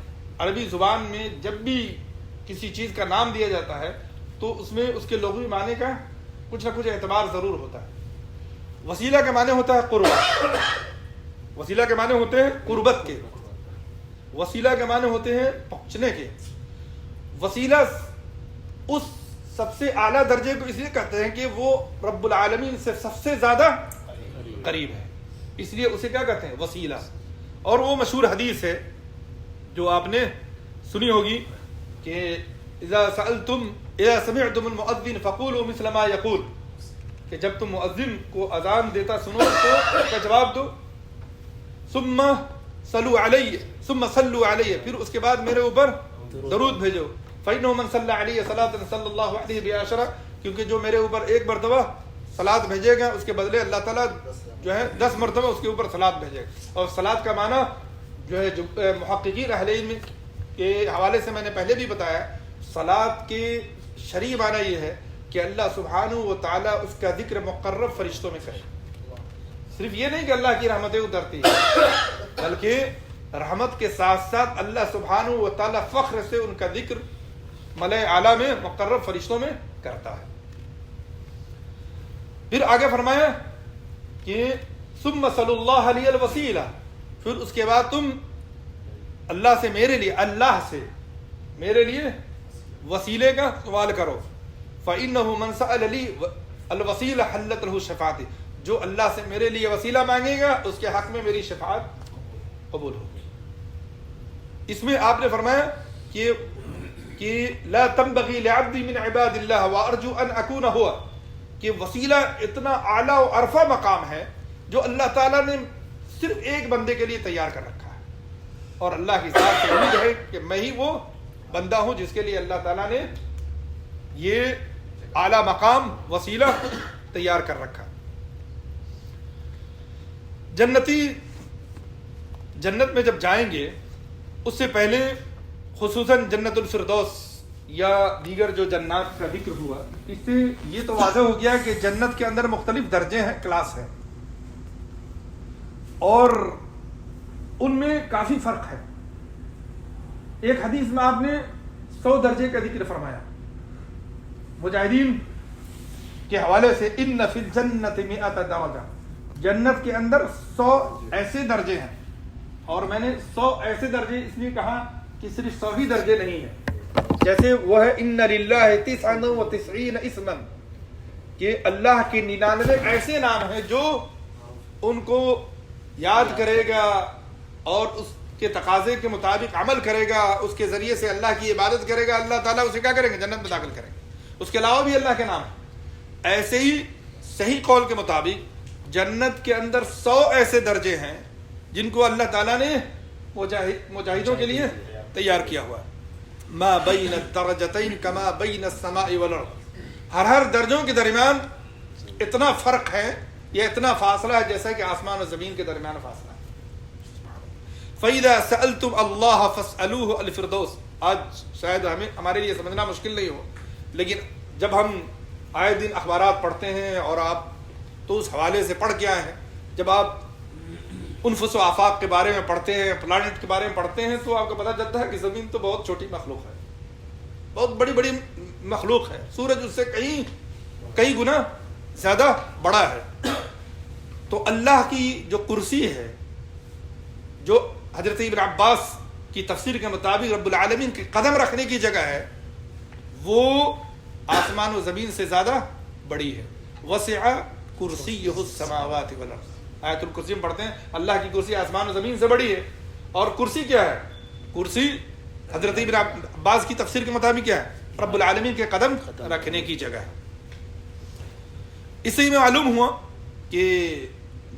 عربی زبان میں جب بھی کسی چیز کا نام دیا جاتا ہے تو اس میں اس کے لغوی معنی کا کچھ نہ کچھ اعتبار ضرور ہوتا ہے۔ وسیلہ کا معنی ہوتا ہے قربت، وسیلہ کے معنی ہوتے ہیں قربت کے، وسیلہ کے معنی ہوتے ہیں پہنچنے کے۔ وسیلہ اس سب سے اعلیٰ درجے کو اس لیے کہتے ہیں کہ وہ رب العالمین سے سب سے زیادہ قریب ہے، اس لیے اسے کیا کہتے ہیں وسیلہ۔ اور وہ مشہور حدیث ہے جو آپ نے سنی ہوگی کہ اذا سمعتم المؤذن فقولوا مثل ما يقول، کہ جب تم مؤذن کو اذان دیتا سنو تو اس کا جواب دو ثم صلوا علی، پھر اس کے بعد میرے اوپر درود بھیجو۔ فإنه من صلى علی صلاة صلی اللہ علیہ بعشرہ، کیونکہ جو میرے اوپر ایک مرتبہ صلاۃ بھیجے گا اس کے بدلے اللہ تعالیٰ جو ہے 10 مرتبہ اس کے اوپر صلاۃ بھیجے گا۔ اور صلاۃ کا معنی جو ہے محققین اہل علم کے حوالے سے میں نے پہلے بھی بتایا، صلاۃ کے شرعی معنی یہ ہے کہ اللہ سبحانہ و تعالیٰ اس کا ذکر مقرب فرشتوں میں کرے۔ صرف یہ نہیں کہ اللہ کی رحمتیں اترتی ہیں، بلکہ رحمت کے ساتھ ساتھ اللہ سبحانہ و تعالیٰ فخر سے ان کا ذکر ملائے اعلیٰ میں مقرب فرشتوں میں کرتا ہے۔ پھر آگے فرمایا کہ ثم صلی اللہ علیہ الوسیلہ، پھر اس کے بعد تم اللہ سے اللہ سے میرے لیے وسیلے کا سوال کرو۔ فإنه من سأل لي الوسیلہ حلت له شفاعتی، جو اللہ سے میرے لیے وسیلہ مانگے گا اس کے حق میں میری شفاعت قبول ہوگی۔ اس میں آپ نے فرمایا کہ لا تنبغی لعبد من عباد اللہ وارجو ان اکون ہوا، کہ وسیلہ اتنا اعلیٰ و عرفہ مقام ہے جو اللہ تعالیٰ نے صرف ایک بندے کے لیے تیار کر رکھا ہے، اور اللہ کی ذات سے امید ہے کہ میں ہی وہ بندہ ہوں جس کے لیے اللہ تعالیٰ نے یہ اعلیٰ مقام وسیلہ تیار کر رکھا۔ جنتی جنت میں جب جائیں گے اس سے پہلے خصوصاً جنت الفردوس یا دیگر جو جنات کا ذکر ہوا، اس سے یہ تو واضح ہو گیا کہ جنت کے اندر مختلف درجے ہیں، کلاس ہیں، اور ان میں کافی فرق ہے۔ ایک حدیث میں آپ نے 100 درجے کا ذکر فرمایا مجاہدین کے حوالے سے، ان فی الجنت 100 درجہ، جنت کے اندر 100 ایسے درجے ہیں، اور میں نے 100 ایسے درجے اس لیے کہا کہ صرف 100 ہی درجے نہیں ہیں، جیسے وہ ہے ان للہ 99 اسما، کہ اللہ کے 99 ایسے نام ہیں جو ان کو یاد کرے گا اور اس کے تقاضے کے مطابق عمل کرے گا، اس کے ذریعے سے اللہ کی عبادت کرے گا، اللہ تعالیٰ اسے کیا کریں گے؟ جنت میں داخل کریں گے۔ اس کے علاوہ بھی اللہ کے نام ہیں۔ ایسے ہی صحیح قول کے مطابق جنت کے اندر 100 ایسے درجے ہیں جن کو اللہ تعالیٰ نے مجاہدوں کے لیے تیار کیا ہوا ہے۔ ما بین الدرجتین کما بین السماء والارض، ہر درجوں کے درمیان اتنا فرق ہے یا اتنا فاصلہ ہے جیسا کہ آسمان و زمین کے درمیان فاصلہ ہے۔ فَإِذَا سَأَلْتُمْ اللَّهَ فَاسْأَلُوهُ الْفِرْدَوْسَ، آج شاید ہمارے لیے سمجھنا مشکل نہیں ہو، لیکن جب ہم آئے دن اخبارات پڑھتے ہیں اور آپ تو اس حوالے سے پڑھ کے آئے ہیں، جب آپ انفس و آفاق کے بارے میں پڑھتے ہیں، پلانٹ کے بارے میں پڑھتے ہیں، تو آپ کو پتہ چلتا ہے کہ زمین تو بہت چھوٹی مخلوق ہے، بہت بڑی بڑی مخلوق ہے، سورج اس سے کئی گنا زیادہ بڑا ہے۔ تو اللہ کی جو کرسی ہے، جو حضرت ابن عباس کی تفسیر کے مطابق رب العالمین کے قدم رکھنے کی جگہ ہے، وہ آسمان و زمین سے زیادہ بڑی ہے۔ وسع کرسیہ السماوات والارض، آیت الکرسی میں پڑھتے ہیں اللہ کی کرسی آسمان و زمین سے بڑی ہے۔ اور کرسی کیا ہے؟ کرسی حضرت ابن عباس کی تفسیر کے مطابق کیا ہے؟ رب العالمین کے قدم رکھنے کی جگہ ہے۔ اس سے میں معلوم ہوا کہ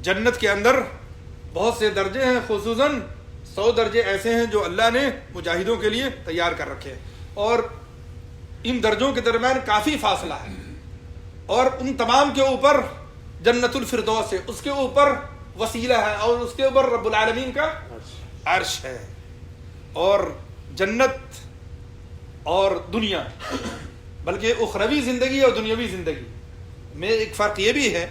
جنت کے اندر بہت سے درجے ہیں، خصوصاً 100 درجے ایسے ہیں جو اللہ نے مجاہدوں کے لیے تیار کر رکھے ہیں، اور ان درجوں کے درمیان کافی فاصلہ ہے، اور ان تمام کے اوپر جنت الفردوس ہے، اس کے اوپر وسیلہ ہے، اور اس کے اوپر رب العالمین کا عرش ہے۔ اور جنت اور دنیا، بلکہ اخروی زندگی اور دنیاوی زندگی میں ایک فرق یہ بھی ہے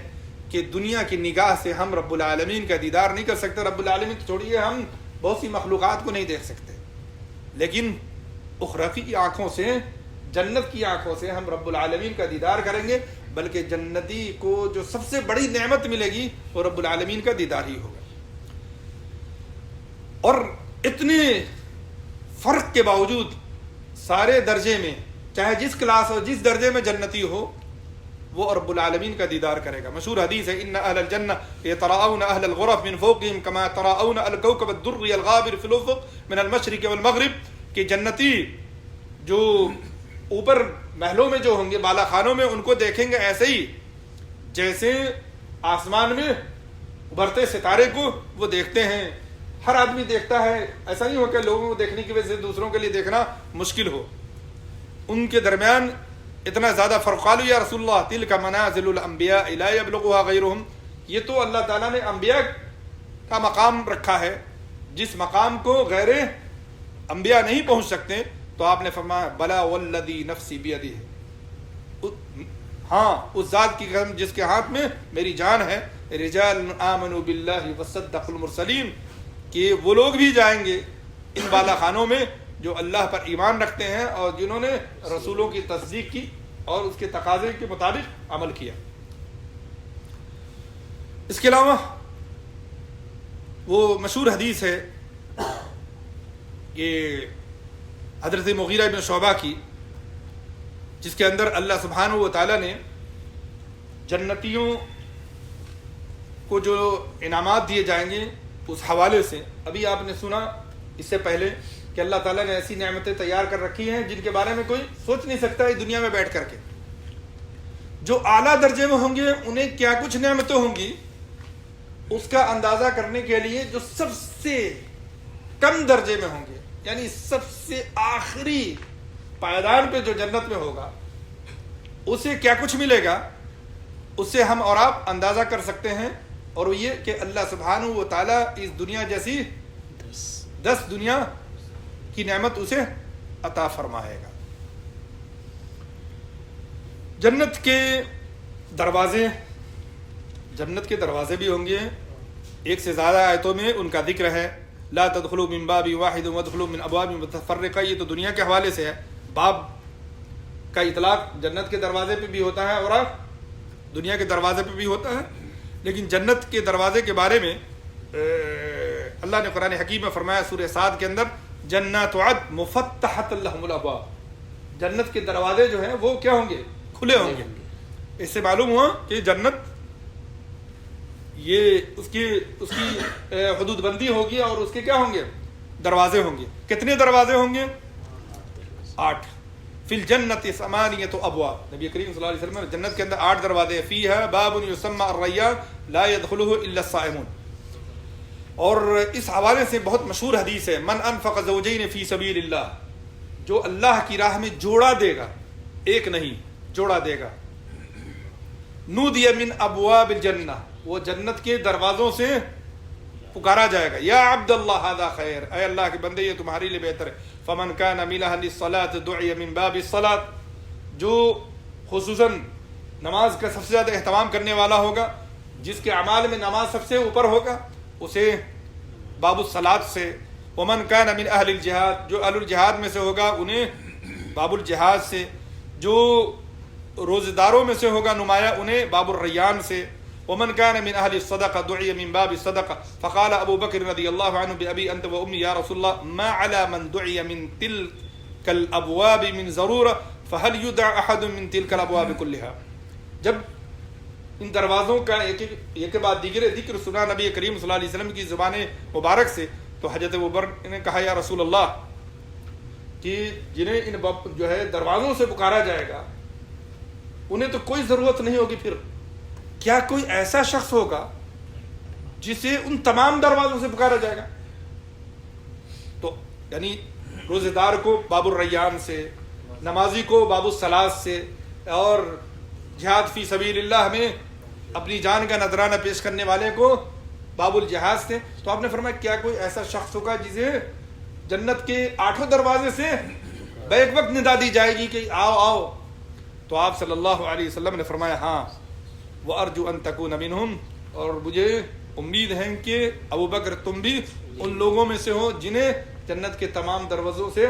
کہ دنیا کی نگاہ سے ہم رب العالمین کا دیدار نہیں کر سکتے، رب العالمین تو چھوڑیے، ہم بہت سی مخلوقات کو نہیں دیکھ سکتے، لیکن اخروی آنکھوں سے، جنت کی آنکھوں سے ہم رب العالمین کا دیدار کریں گے، بلکہ جنتی کو جو سب سے بڑی نعمت ملے گی وہ رب العالمین کا دیدار ہی ہوگا۔ اور اتنے فرق کے باوجود سارے درجے میں، چاہے جس کلاس اور جس درجے میں جنتی ہو، وہ رب العالمین کا دیدار کرے گا۔ مشہور حدیث ہے ان اہل الجنہ یتراءون اہل الغرف من فوقهم كما تراءون الكوكب الدري الغابر في الافق من المشرق والمغرب، کہ جنتی جو اوپر محلوں میں جو ہوں گے، بالا خانوں میں، ان کو دیکھیں گے ایسے ہی جیسے آسمان میں ابھرتے ستارے کو وہ دیکھتے ہیں۔ ہر آدمی دیکھتا ہے، ایسا نہیں ہو کہ لوگوں کو دیکھنے کی وجہ سے دوسروں کے لیے دیکھنا مشکل ہو۔ ان کے درمیان اتنا زیادہ فرق۔ قالوا یا رسول اللہ تلک منازل الانبیاء لا یبلغها غیرهم، یہ تو اللہ تعالیٰ نے انبیاء کا مقام رکھا ہے جس مقام کو غیر انبیاء نہیں پہنچ سکتے۔ تو آپ نے فرمایا بلا والذی نفسی بیدہ، ہاں اس ذات کی قسم جس کے ہاتھ میں میری جان ہے، رجال آمنوا باللہ وصدقوا المرسلین، کہ وہ لوگ بھی جائیں گے ان بالا خانوں میں جو اللہ پر ایمان رکھتے ہیں اور جنہوں نے رسولوں کی تصدیق کی اور اس کے تقاضے کے مطابق عمل کیا۔ اس کے علاوہ وہ مشہور حدیث ہے کہ حضرت مغیرہ بن شعبہ کی، جس کے اندر اللہ سبحانہ و تعالیٰ نے جنتیوں کو جو انعامات دیے جائیں گے اس حوالے سے، ابھی آپ نے سنا اس سے پہلے کہ اللہ تعالیٰ نے ایسی نعمتیں تیار کر رکھی ہیں جن کے بارے میں کوئی سوچ نہیں سکتا ہے دنیا میں بیٹھ کر کے. جو اعلیٰ درجے میں ہوں گے انہیں کیا کچھ نعمتیں ہوں گی اس کا اندازہ کرنے کے لیے جو سب سے کم درجے میں ہوں گے یعنی سب سے آخری پائیدان پہ جو جنت میں ہوگا اسے کیا کچھ ملے گا اسے ہم اور آپ اندازہ کر سکتے ہیں. اور وہ یہ کہ اللہ سبحانہ و تعالیٰ اس دنیا جیسی 10 دنیا کی نعمت اسے عطا فرمائے گا. جنت کے دروازے بھی ہوں گے. ایک سے زیادہ آیتوں میں ان کا ذکر ہے. لا تدخلوا من باب واحد وادخلوا من ابواب متفرقہ. یہ تو دنیا کے حوالے سے ہے. باب کا اطلاق جنت کے دروازے پہ بھی ہوتا ہے اور دنیا کے دروازے پہ بھی ہوتا ہے. لیکن جنت کے دروازے کے بارے میں اللہ نے قرآن حکیم میں فرمایا سورہ صاد کے اندر جنات عدن مفتحۃ لهم الابواب. جنت کے دروازے جو ہیں وہ کیا ہوں گے؟ کھلے ہوں گے. اس سے معلوم ہوا کہ جنت یہ اس کی حدود بندی ہوگی اور اس کے کیا ہوں گے؟ دروازے ہوں گے. کتنے دروازے ہوں گے؟ 8. فی الجنت 8 ابواب. نبی کریم صلی اللہ علیہ وسلم جنت کے اندر 8 دروازے. فیہا باب یسمى الریان لا يدخلہ الا الصائمون. اور اس حوالے سے بہت مشہور حدیث ہے من انفق زوجین فی سبیل اللہ. جو اللہ کی راہ میں جوڑا دے گا, ایک نہیں جوڑا دے گا, نودی من ابواب الجنہ, وہ جنت کے دروازوں سے پکارا جائے گا یا عبد اللہ ھذا خیر, اے اللہ کے بندے یہ تمہارے لیے بہتر ہے. فمن کان من اہل الصلاۃ دعی من باب الصلاۃ. جو خصوصاً نماز کا سب سے زیادہ اہتمام کرنے والا ہوگا, جس کے اعمال میں نماز سب سے اوپر ہوگا, اسے باب الصلاۃ سے. ومن کان من اہل الجہاد, جو اہل الجہاد میں سے ہوگا انہیں باب الجہاد سے. جو روزہ داروں میں سے ہوگا نمایاں انہیں باب الریان سے. ومن كان من اهل الصدقه دعي من باب الصدقه. فقال ابو بكر رضي الله عنه بابي انت وامي يا رسول الله ما على من دعي من تلك الابواب من ضروره فهل يدعى احد من تلك الابواب كلها. جب ان دروازوں کا ایک کے بعد دیگر ذکر سنا نبی کریم صلی اللہ علیہ وسلم کی زبان مبارک سے, تو حضرت ابوبکر نے کہا یا رسول اللہ کہ جنہیں ان جو ہے دروازوں سے پکارا جائے گا انہیں تو کوئی ضرورت نہیں ہوگی, پھر کیا کوئی ایسا شخص ہوگا جسے ان تمام دروازوں سے پکارا جائے گا؟ تو یعنی روزہ دار کو باب الریان سے, نمازی کو باب الصلاۃ سے, اور جہاد فی سبیل اللہ میں اپنی جان کا نذرانہ پیش کرنے والے کو باب الجہاد سے. تو آپ نے فرمایا کیا کوئی ایسا شخص ہوگا جسے جنت کے 8 دروازے سے بیک وقت ندا دی جائے گی کہ آؤ آؤ؟ تو آپ صلی اللہ علیہ وسلم نے فرمایا ہاں, وَأَرْجُ أَن تَكُونَ مِنْهُمْ, اور مجھے امید ہے کہ ابو بکر تم بھی ان لوگوں میں سے ہو جنہیں جنت کے تمام دروازوں سے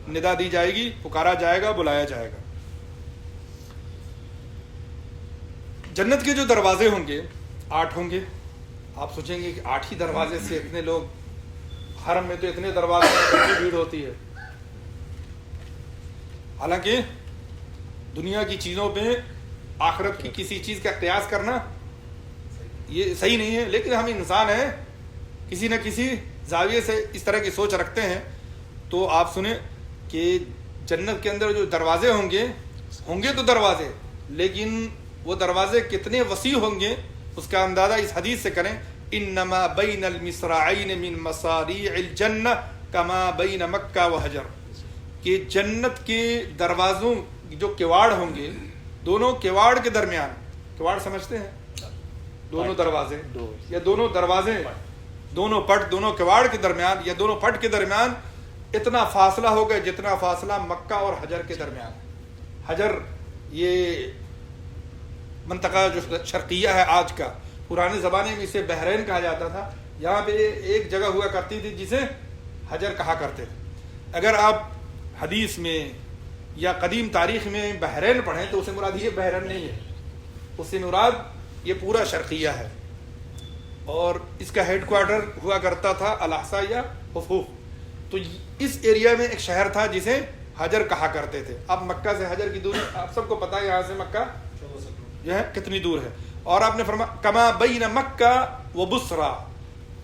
ندا دی جائے گی, پکارا جائے گا, بلایا جائے گا. جنت کے جو دروازے ہوں گے 8 ہوں گے. آپ سوچیں گے کہ 8 ہی دروازے سے اتنے لوگ, حرم میں تو اتنے دروازے میں بھیڑ ہوتی ہے. حالانکہ دنیا کی چیزوں پہ آخرت کی کسی چیز کا قیاس کرنا یہ صحیح نہیں ہے, لیکن ہم انسان ہیں, کسی نہ کسی زاویے سے اس طرح کی سوچ رکھتے ہیں. تو آپ سنیں کہ جنت کے اندر جو دروازے ہوں گے تو دروازے, لیکن وہ دروازے کتنے وسیع ہوں گے اس کا اندازہ اس حدیث سے کریں. انما بین المصراعین من مصاریع الجنہ کما بین مکہ و حجر. کہ جنت کے دروازوں جو کواڑ ہوں گے, دونوں کواڑ کے درمیان, کواڑ سمجھتے ہیں, دونوں دروازے یا دونوں دروازے, دونوں پٹ, دونوں کواڑ کے درمیان یا دونوں پٹ کے درمیان اتنا فاصلہ ہوگا جتنا فاصلہ مکہ اور حجر کے درمیان. حجر یہ منطقہ جو شرقیہ ہے آج کا, پرانے زمانے میں اسے بحرین کہا جاتا تھا. یہاں پہ ایک جگہ ہوا کرتی تھی جسے حجر کہا کرتے تھے. اگر آپ حدیث میں یا قدیم تاریخ میں بحرین پڑھیں تو اسے مراد یہ بحرین نہیں ہے, اس سے مراد یہ پورا شرقیہ ہے. اور اس کا ہیڈ کوارٹر ہوا کرتا تھا الاحسا یا حفوف. تو اس ایریا میں ایک شہر تھا جسے حجر کہا کرتے تھے. اب مکہ سے حجر کی دوری آپ سب کو پتہ ہے, یہاں سے مکہ جو ہے کتنی دور ہے. اور آپ نے فرمایا کما بین مکہ و بصرہ,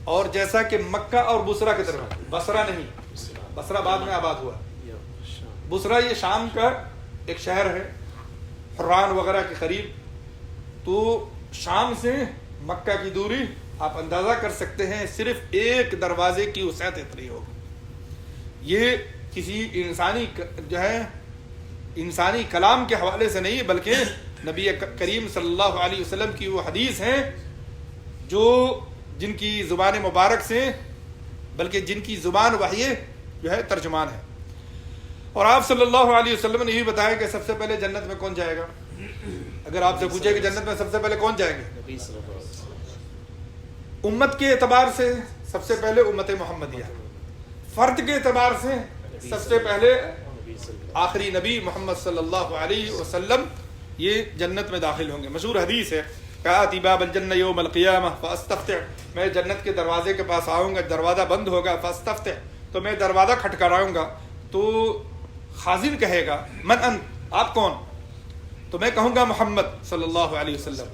اور جیسا کہ مکہ اور بصرہ کے درمیان, بصرہ نہیں, بصرہ بعد میں آباد ہوا. بصرہ یہ شام کا ایک شہر ہے حران وغیرہ کے قریب. تو شام سے مکہ کی دوری آپ اندازہ کر سکتے ہیں صرف ایک دروازے کی وسعت اتنی ہوگی. یہ کسی انسانی کلام کے حوالے سے نہیں بلکہ نبی کریم صلی اللہ علیہ وسلم کی وہ حدیث ہیں جن کی زبان مبارک سے بلکہ جن کی زبان وحی ترجمان ہے. اور آپ صلی اللہ علیہ وسلم نے یہ بتایا کہ سب سے پہلے جنت میں کون جائے گا. اگر آپ سے پوچھے کہ جنت میں سب سے پہلے کون جائیں گے، امت کے اعتبار سے سب سے پہلے امت محمدیہ، فرد کے اعتبار سے سب سے پہلے آخری نبی محمد صلی اللہ علیہ وسلم یہ جنت میں داخل ہوں گے. مشہور حدیث ہے آتی باب الجنہ یوم القیامہ فاستفتح، میں جنت کے دروازے کے پاس آؤں گا، دروازہ بند ہوگا، فاستفتح تو میں دروازہ کھٹکھٹاؤں گا تو خازن کہے گا من انت، آپ کون؟ تو میں کہوں گا محمد صلی اللہ علیہ وسلم.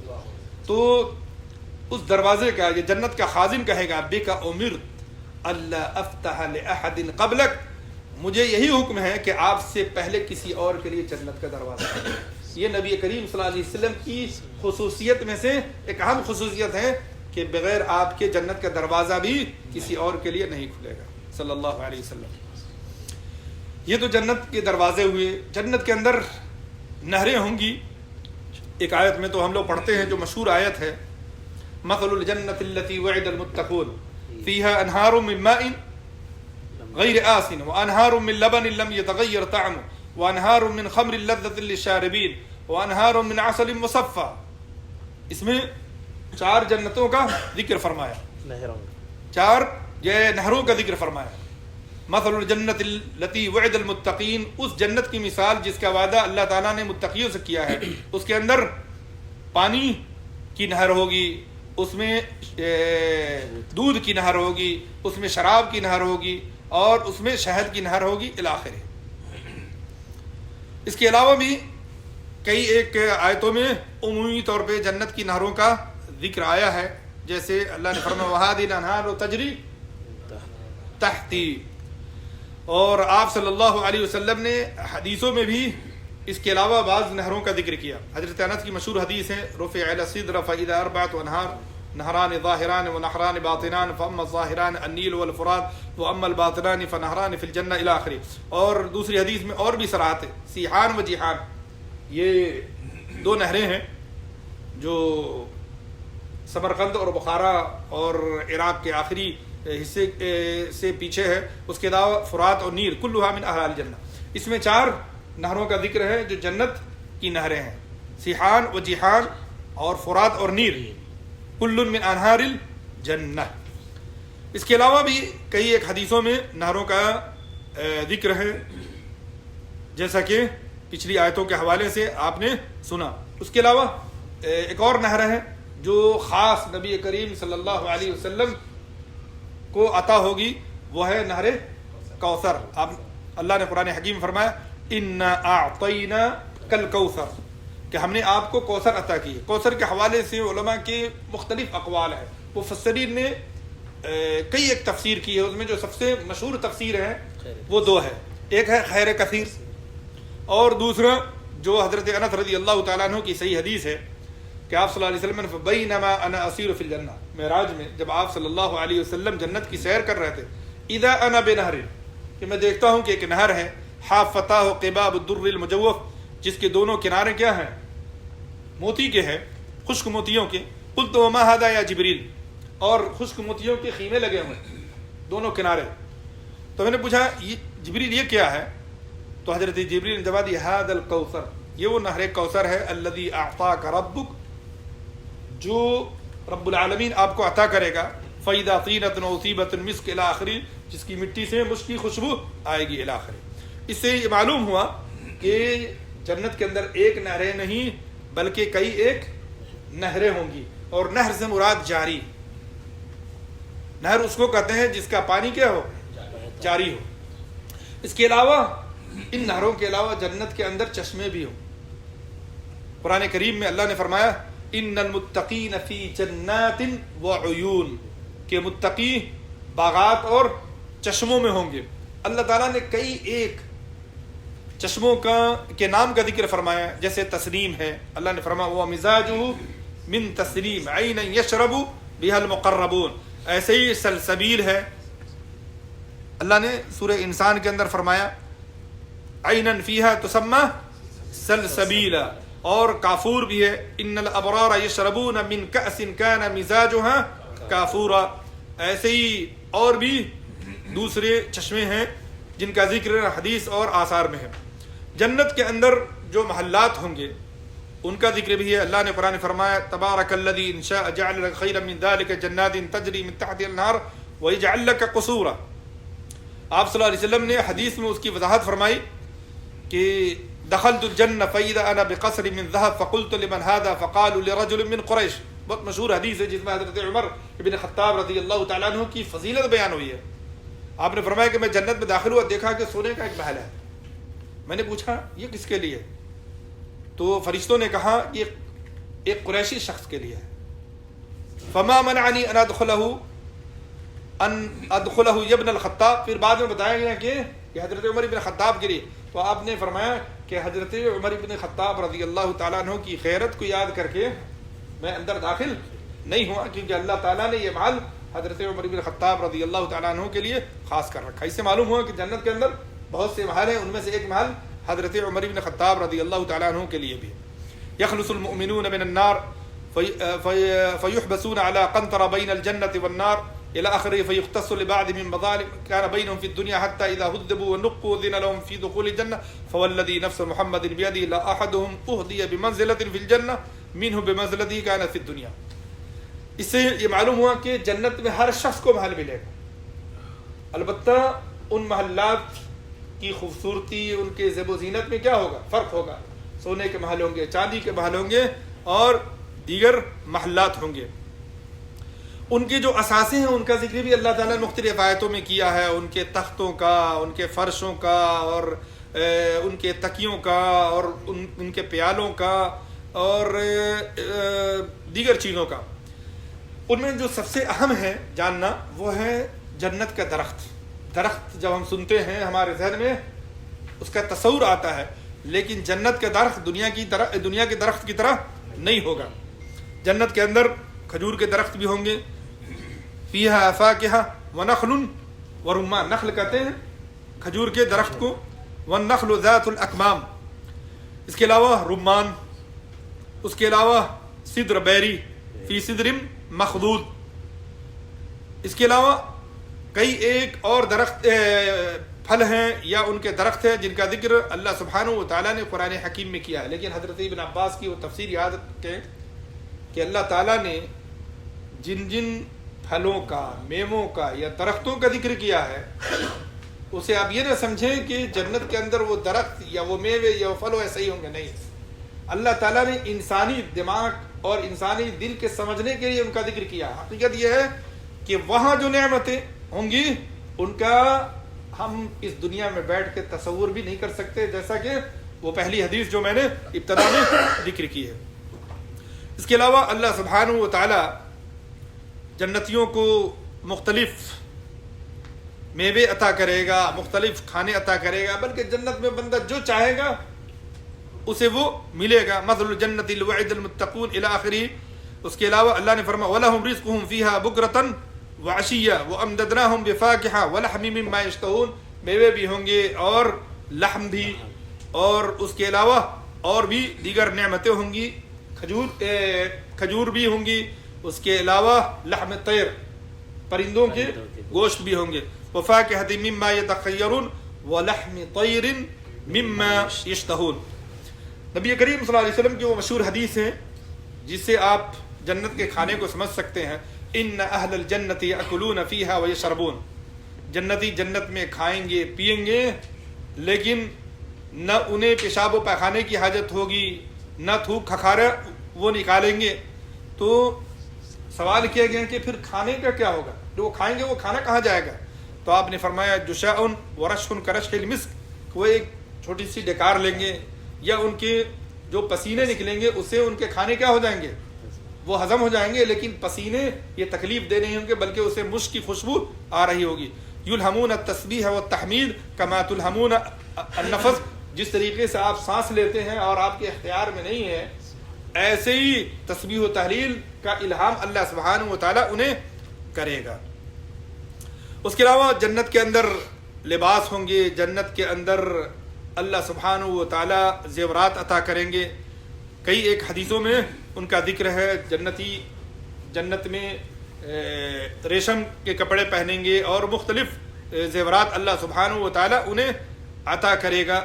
تو اس دروازے کا یہ جنت کا خازن کہے گا بک امرت اللہ افتح لاحد قبلک، مجھے یہی حکم ہے کہ آپ سے پہلے کسی اور کے لیے جنت کا دروازہ ہے. یہ نبی کریم صلی اللہ علیہ وسلم کی خصوصیت میں سے ایک اہم خصوصیت ہے کہ بغیر آپ کے جنت کا دروازہ بھی کسی اور کے لیے نہیں کھلے گا صلی اللہ علیہ وسلم. یہ تو جنت کے دروازے ہوئے. جنت کے اندر نہریں ہوں گی. ایک آیت میں تو ہم لوگ پڑھتے ہیں جو مشہور آیت ہے مثل الجنة التي وعد المتقون فيها انہار من ماء غیر آسن وانہار من لبن لم يتغیر طعمه وانہار من خمر لذة للشاربین وانہار من عسل مصفى. اس میں 4 جنتوں کا ذکر فرمایا، 4 نہروں کا ذکر فرمایا. مثل الجنت التي وعد المتقین، اس جنت کی مثال جس کا وعدہ اللہ تعالیٰ نے متقیوں سے کیا ہے. اس کے اندر پانی کی نہر ہوگی، اس میں دودھ کی نہر ہوگی، اس میں شراب کی نہر ہوگی اور اس میں شہد کی نہر ہوگی الاخر. اس کے علاوہ بھی کئی ایک آیتوں میں عمومی طور پہ جنت کی نہروں کا ذکر آیا ہے، جیسے اللہ نے فرمایا وہادی الانہار تجری تحتی. اور آپ صلی اللہ علیہ وسلم نے حدیثوں میں بھی اس کے علاوہ بعض نہروں کا ذکر کیا. حضرت انس کی مشہور حدیث ہے رفع الی الصدر فاذا اربعۃ انہار نہران ظاہران ونہران باطنان فاما الظاہران النیل والفرات واما الباطنان فنہران فی الجنہ الی آخر. اور دوسری حدیث میں اور بھی صراحت ہے سیحان و جیحان، یہ 2 نہریں ہیں جو سمرقند اور بخارا اور عراق کے آخری حصے سے پیچھے ہے. اس کے علاوہ فرات اور نیل کلھا من اہل الجنہ. اس میں 4 نہروں کا ذکر ہے جو جنت کی نہریں ہیں، سیحان و جیحان اور فرات اور نیل کل من انہار الجنہ. اس کے علاوہ بھی کئی ایک حدیثوں میں نہروں کا ذکر ہے جیسا کہ پچھلی آیتوں کے حوالے سے آپ نے سنا. اس کے علاوہ ایک اور نہر ہے جو خاص نبی کریم صلی اللہ علیہ وسلم کو عطا ہوگی، وہ ہے نہر کوثر. اللہ نے قرآن حکیم فرمایا انا اعطیناک الکوثر، کہ ہم نے آپ کو کوثر عطا کی. کوثر کے حوالے سے علماء کے مختلف اقوال ہیں. مفسرین نے کئی ایک تفسیر کی ہے، اس میں جو سب سے مشہور تفسیر ہے وہ 2 ہے. ایک ہے خیر کثیر اور دوسرا جو حضرت انس رضی اللہ تعالیٰ عنہ کی صحیح حدیث ہے کہ آپ صلی اللہ علیہ وسلم نے بینما انا اسیر فی الجنہ، معراج میں جب آپ صلی اللہ علیہ وسلم جنت کی سیر کر رہے تھے، اذا انا بنہر، کہ میں دیکھتا ہوں کہ ایک نہر ہے حافتاہ قباب الدر المجوف، جس کے دونوں کنارے کیا ہیں؟ موتی کے ہیں، خشک موتیوں کے. قلت وما ھذا یا جبریل، اور خشک موتیوں کے خیمے لگے ہوئے ہیں دونوں کنارے. تو میں نے پوچھا جبریل یہ کیا ہے؟ تو حضرت جبریل نے جواب دیا ھذا الکوثر، یہ وہ نہر کوثر ہے الذی اعطاک ربک، جو رب العالمین آپ کو عطا کرے گا. فإذا طینۃ وصیبۃ مسک الی آخری، جس کی مٹی سے مشک کی خوشبو آئے گی الی آخری. اس سے یہ معلوم ہوا کہ جنت کے اندر ایک نہریں نہیں بلکہ کئی ایک نہریں ہوں گی. اور نہر سے مراد جاری، نہر اس کو کہتے ہیں جس کا پانی کیا ہو؟ جاری ہو. اس کے علاوہ ان نہروں کے علاوہ جنت کے اندر چشمے بھی ہوں. قرآن کریم میں اللہ نے فرمایا ان المتقین فی جنات وعیون، کہ متقی باغات اور چشموں میں ہوں گے. اللہ تعالیٰ نے کئی ایک چشموں کے نام کا ذکر فرمایا، جیسے تسنیم ہے، اللہ نے فرمایا وہ مزاجہ من تسنیم عینا یشرب بها المقربون، ایسے ہی سلسبیل ہے، اللہ نے سورہ انسان کے اندر فرمایا عینا فیہا تسمى سلسبیلا، اور کافور بھی ہے ان الابرار یشربون من کأس کان مزاجها کافورا، ایسے ہی اور بھی دوسرے چشمے ہیں جن کا ذکر حدیث اور آثار میں ہے۔ جنت کے اندر جو محلات ہوں گے ان کا ذکر بھی ہے، اللہ نے قرآن فرمایا تبارک الذی ان شاء جعل لك خیرا من ذلك جنات تجری من تحتها الانہار ویجعل لك قصورا۔ آپ صلی اللہ علیہ وسلم نے حدیث میں اس کی وضاحت فرمائی کہ دخلت الجنہ فاذا انا بقصر من ذهب فقلت لمن هذا فقالوا لرجل من قریش، بہت مشہور حدیث ہے جس میں حضرت عمر ابن خطاب رضی اللہ تعالیٰ عنہ کی فضیلت بیان ہوئی ہے۔ آپ نے فرمایا کہ میں جنت میں داخل ہوا، دیکھا کہ سونے کا ایک محل ہے، میں نے پوچھا یہ کس کے لیے؟ تو فرشتوں نے کہا یہ ایک قریشی شخص کے لیے ہے۔ فما منعنی ان ادخلہ ابن الخطاب، پھر بعد میں بتایا گیا کہ یہ حضرت عمر ابن خطاب کے لیے، تو آپ نے فرمایا کہ حضرت عمر ابن خطاب رضی اللہ تعالیٰ عنہ کی خیرت کو یاد کر کے میں اندر داخل نہیں ہوا، کیونکہ اللہ تعالیٰ نے یہ محل حضرت عمر بن خطاب رضی اللہ تعالیٰ عنہ کے لیے خاص کر رکھا۔ اس سے معلوم ہوا کہ جنت کے اندر بہت سے محل ہیں، ان میں سے ایک محل حضرت عمر بن خطاب رضی اللہ تعالیٰ عنہ کے لیے بھی۔ یخلص المؤمنون من النار فیحبسون على قنطرة بین الجنة والنار الى آخره فیختص لبعض من مظالم كان بينهم في الدنيا حتى اذا هذبوا ونقوا اذن لهم في دخول الجنة فوالذي نفس محمد بيده لا احدهم اهدي بمنزلة في الجنة منه بمنزلته كانت في الدنيا۔ اس سے یہ معلوم ہوا کہ جنت میں ہر شخص کو محل ملے گا، البتہ ان محلات کی خوبصورتی، ان کے زیب و زینت میں کیا ہوگا؟ فرق ہوگا، سونے کے محل ہوں گے، چاندی کے محل ہوں گے اور دیگر محلات ہوں گے۔ ان کے جو اثاثے ہیں ان کا ذکر بھی اللہ تعالیٰ نے مختلف آیتوں میں کیا ہے، ان کے تختوں کا، ان کے فرشوں کا، اور ان کے تکیوں کا، اور ان کے پیالوں کا، اور دیگر چیزوں کا۔ ان میں جو سب سے اہم ہے جاننا وہ ہے جنت کا درخت۔ درخت جب ہم سنتے ہیں ہمارے ذہن میں اس کا تصور آتا ہے، لیکن جنت کا درخت دنیا کے درخت کی طرح نہیں ہوگا۔ جنت کے اندر کھجور کے درخت بھی ہوں گے، فیہا فاکہہ ونخل ورمان، نخل کہتے ہیں کھجور کے درخت کو، والنخل ذات الاکمام، اس کے علاوہ رمان، اس کے علاوہ سدر بیری فی سدر مخضود، اس کے علاوہ کئی ایک اور درخت پھل ہیں یا ان کے درخت ہیں جن کا ذکر اللہ سبحانہ و تعالیٰ نے قرآن حکیم میں کیا ہے۔ لیکن حضرت ابن عباس کی وہ تفسیر یاد رکھیں کہ اللہ تعالیٰ نے جن جن پھلوں کا، میووں کا یا درختوں کا ذکر کیا ہے، اسے آپ یہ نہ سمجھیں کہ جنت کے اندر وہ درخت یا وہ میوے یا وہ پھل ایسے ہی ہوں گے، نہیں۔ اللہ تعالیٰ نے انسانی دماغ اور انسانی دل کے سمجھنے کے لیے ان کا ذکر کیا۔ حقیقت یہ ہے کہ وہاں جو نعمتیں ہوں گی ان کا ہم اس دنیا میں بیٹھ کے تصور بھی نہیں کر سکتے، جیسا کہ وہ پہلی حدیث جو میں نے ابتدا میں ذکر کی ہے۔ اس کے علاوہ اللہ سبحانہ و تعالی جنتیوں کو مختلف میوے عطا کرے گا، مختلف کھانے عطا کرے گا، بلکہ جنت میں بندہ جو چاہے گا اسے وہ ملے گا۔ مثل الجنت الوعد المتقون الی آخری۔ اس کے علاوہ اللہ نے فرمایا وَلَهُمْ رِزْقُهُمْ فِيهَا بُكْرَةً وَعَشِيًّا وَأَمْدَدْنَاهُمْ بِفَاكِهَةٍ وَلَحْمٍ مِّمَّا يَشْتَهُونَ، میوے بھی ہوں گے اور لحم بھی، اور اس کے علاوہ اور بھی دیگر نعمتیں ہوں گی، کھجور بھی ہوں گی، اس کے علاوہ لحم طیر، پرندوں کے گوشت بھی ہوں گے، وَفَاكِهَةٍ مِّمَّا يَتَخَيَّرُونَ وَلَحْمِ طَيْرٍ مِّمَّا يَشْتَهُونَ۔ نبی کریم صلی اللہ علیہ وسلم کی وہ مشہور حدیث ہے جس سے آپ جنت کے کھانے کو سمجھ سکتے ہیں، ان اہل الجنت یاکلون فیہا ویشربون، جنتی جنت میں کھائیں گے پیئیں گے، لیکن نہ انہیں پیشاب و پیخانے کی حاجت ہوگی، نہ تھوک کھکھارا وہ نکالیں گے۔ تو سوال کیا گیا کہ پھر کھانے کا کیا ہوگا، جو وہ کھائیں گے وہ کھانا کہاں جائے گا؟ تو آپ نے فرمایا جشاء ورشح کرشح المسک، وہ ایک چھوٹی سی ڈکار لیں گے یا ان کے جو پسینے نکلیں گے اس سے ان کے کھانے کیا ہو جائیں گے، وہ ہضم ہو جائیں گے، لیکن پسینے یہ تکلیف دے نہیں ہوں گے بلکہ اسے مشک کی خوشبو آ رہی ہوگی۔ یلہمون التسبیح والتحمید کما تلہمون النفس، جس طریقے سے آپ سانس لیتے ہیں اور آپ کے اختیار میں نہیں ہے، ایسے ہی تسبیح و تحلیل کا الہام اللہ سبحانہ و تعالیٰ انہیں کرے گا۔ اس کے علاوہ جنت کے اندر لباس ہوں گے، جنت کے اندر اللہ سبحانہ و تعالیٰ زیورات عطا کریں گے۔ کئی ایک حدیثوں میں ان کا ذکر ہے، جنت میں ریشم کے کپڑے پہنیں گے اور مختلف زیورات اللہ سبحانہ و تعالیٰ انہیں عطا کرے گا۔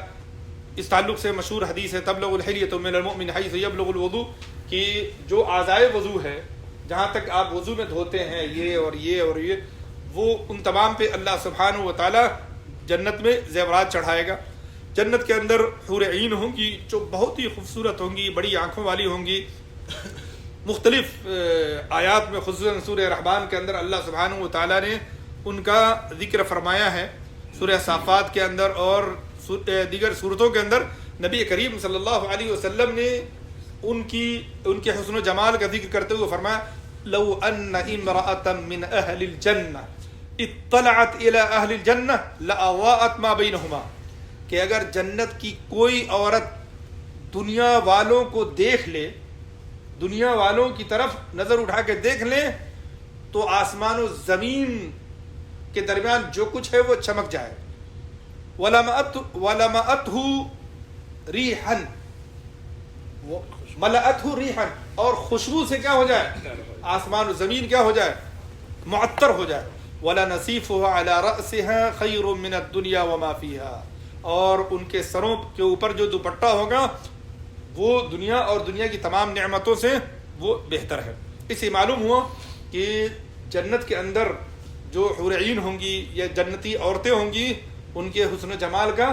اس تعلق سے مشہور حدیث ہے تبلغ الحلیۃ من المؤمن حیث یبلغ الوضوء، کہ جو اعضائے وضو ہے، جہاں تک آپ وضو میں دھوتے ہیں یہ اور یہ اور یہ، وہ ان تمام پہ اللہ سبحانہ و تعالیٰ جنت میں زیورات چڑھائے گا۔ جنت کے اندر حور عین ہوں گی جو بہت ہی خوبصورت ہوں گی، بڑی آنکھوں والی ہوں گی۔ مختلف آیات میں خصوصاً سورہ رحمان کے اندر اللہ سبحانہ و تعالیٰ نے ان کا ذکر فرمایا ہے، سورہ صافات کے اندر اور دیگر صورتوں کے اندر نبی کریم صلی اللہ علیہ وسلم نے ان کے حسن و جمال کا ذکر کرتے ہوئے فرمایا لو ان امرأة من اہل الجنہ اطلعت الى اہل الجنہ لاضاءت ما بینہما، کہ اگر جنت کی کوئی عورت دنیا والوں کو دیکھ لے، دنیا والوں کی طرف نظر اٹھا کے دیکھ لے، تو آسمان و زمین کے درمیان جو کچھ ہے وہ چمک جائے۔ وَلَمَأَتْهُ رِيحًا، مَلَأَتْهُ رِيحًا، اور خوشبو سے کیا ہو جائے، آسمان و زمین کیا ہو جائے، معطر ہو جائے۔ وَلَنَصِيفُهَا عَلَى رَأْسِهَا خَيْرٌ مِّنَ الدُّنْيَا وَمَا فِيهَا، اور ان کے سروں کے اوپر جو دوپٹہ ہوگا وہ دنیا اور دنیا کی تمام نعمتوں سے وہ بہتر ہے۔ اس سے معلوم ہوا کہ جنت کے اندر جو حور عین ہوں گی یا جنتی عورتیں ہوں گی، ان کے حسن و جمال کا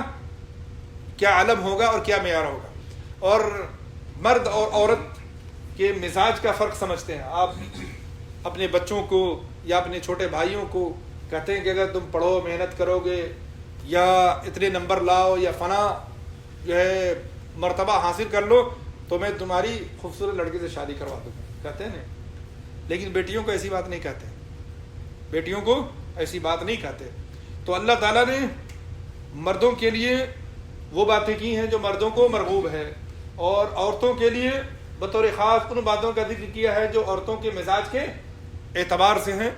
کیا عالم ہوگا اور کیا معیار ہوگا۔ اور مرد اور عورت کے مزاج کا فرق سمجھتے ہیں آپ، اپنے بچوں کو یا اپنے چھوٹے بھائیوں کو کہتے ہیں کہ اگر تم پڑھو، محنت کرو گے یا اتنے نمبر لاؤ یا فلاں جو ہے مرتبہ حاصل کر لو تو میں تمہاری خوبصورت لڑکی سے شادی کروا دوں گا، کہتے ہیں نا۔ لیکن بیٹیوں کو ایسی بات نہیں کہتے، بیٹیوں کو ایسی بات نہیں کہتے۔ تو اللہ تعالیٰ نے مردوں کے لیے وہ باتیں کی ہیں جو مردوں کو مرغوب ہے، اور عورتوں کے لیے بطور خاص ان باتوں کا ذکر کیا ہے جو عورتوں کے مزاج کے اعتبار سے ہیں۔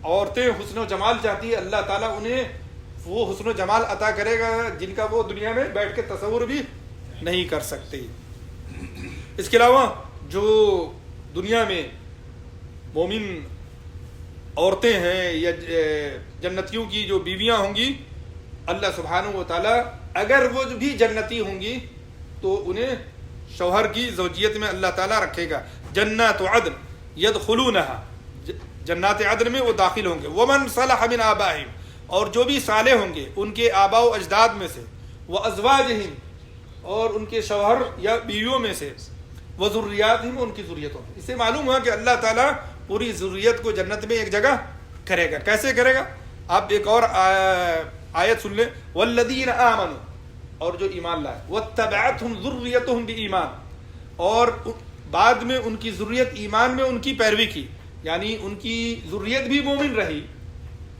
عورتیں حسن و جمال چاہتی ہے، اللہ تعالیٰ انہیں وہ حسن و جمال عطا کرے گا جن کا وہ دنیا میں بیٹھ کے تصور بھی نہیں کر سکتے۔ اس کے علاوہ جو دنیا میں مومن عورتیں ہیں یا جنتیوں کی جو بیویاں ہوں گی، اللہ سبحانہ و تعالیٰ اگر وہ بھی جنتی ہوں گی تو انہیں شوہر کی زوجیت میں اللہ تعالیٰ رکھے گا۔ جنات عدن یدخلونها، جنات عدن میں وہ داخل ہوں گے۔ ومن صلح من آبائہم، اور جو بھی صالح ہوں گے ان کے آباء و اجداد میں سے، وازواجہم، اور ان کے شوہر یا بیویوں میں سے، وذریاتہم، ان کی ذریتوں میں۔ اس سے معلوم ہوا کہ اللہ تعالیٰ پوری ذریت کو جنت میں ایک جگہ کرے گا۔ کیسے کرے گا؟ آپ ایک اور آیت سن لیں، والذین آمنوا، اور جو ایمان لائے، واتبعتہم ذریتہم بایمان، اور بعد میں ان کی ذریت ایمان میں ان کی پیروی کی، یعنی ان کی ذریت بھی مومن رہی،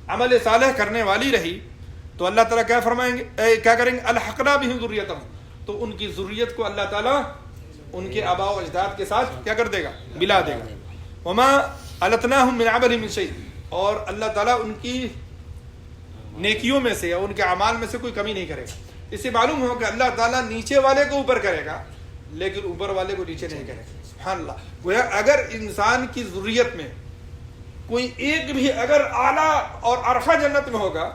عمل صالح کرنے والی رہی، تو اللہ تعالیٰ کیا فرمائیں گے، کیا کریں گے، الحقنا بہم ذریتہم، تو ان کی ذریت کو اللہ تعالیٰ ان کے آباء و اجداد کے ساتھ کیا کر دے گا، ملا دے گا۔ وما التناہم من عملہم من شیء، اور اللہ تعالیٰ ان کی نیکیوں میں سے یا ان کے اعمال میں سے کوئی کمی نہیں کرے گا۔ اس سے معلوم ہو کہ اللہ تعالیٰ نیچے والے کو اوپر کرے گا لیکن اوپر والے کو نیچے نہیں کرے گا۔ سبحان اللہ۔ گویا اگر انسان کی ذریت میں کوئی ایک بھی اگر اعلیٰ اور عرفہ جنت میں ہوگا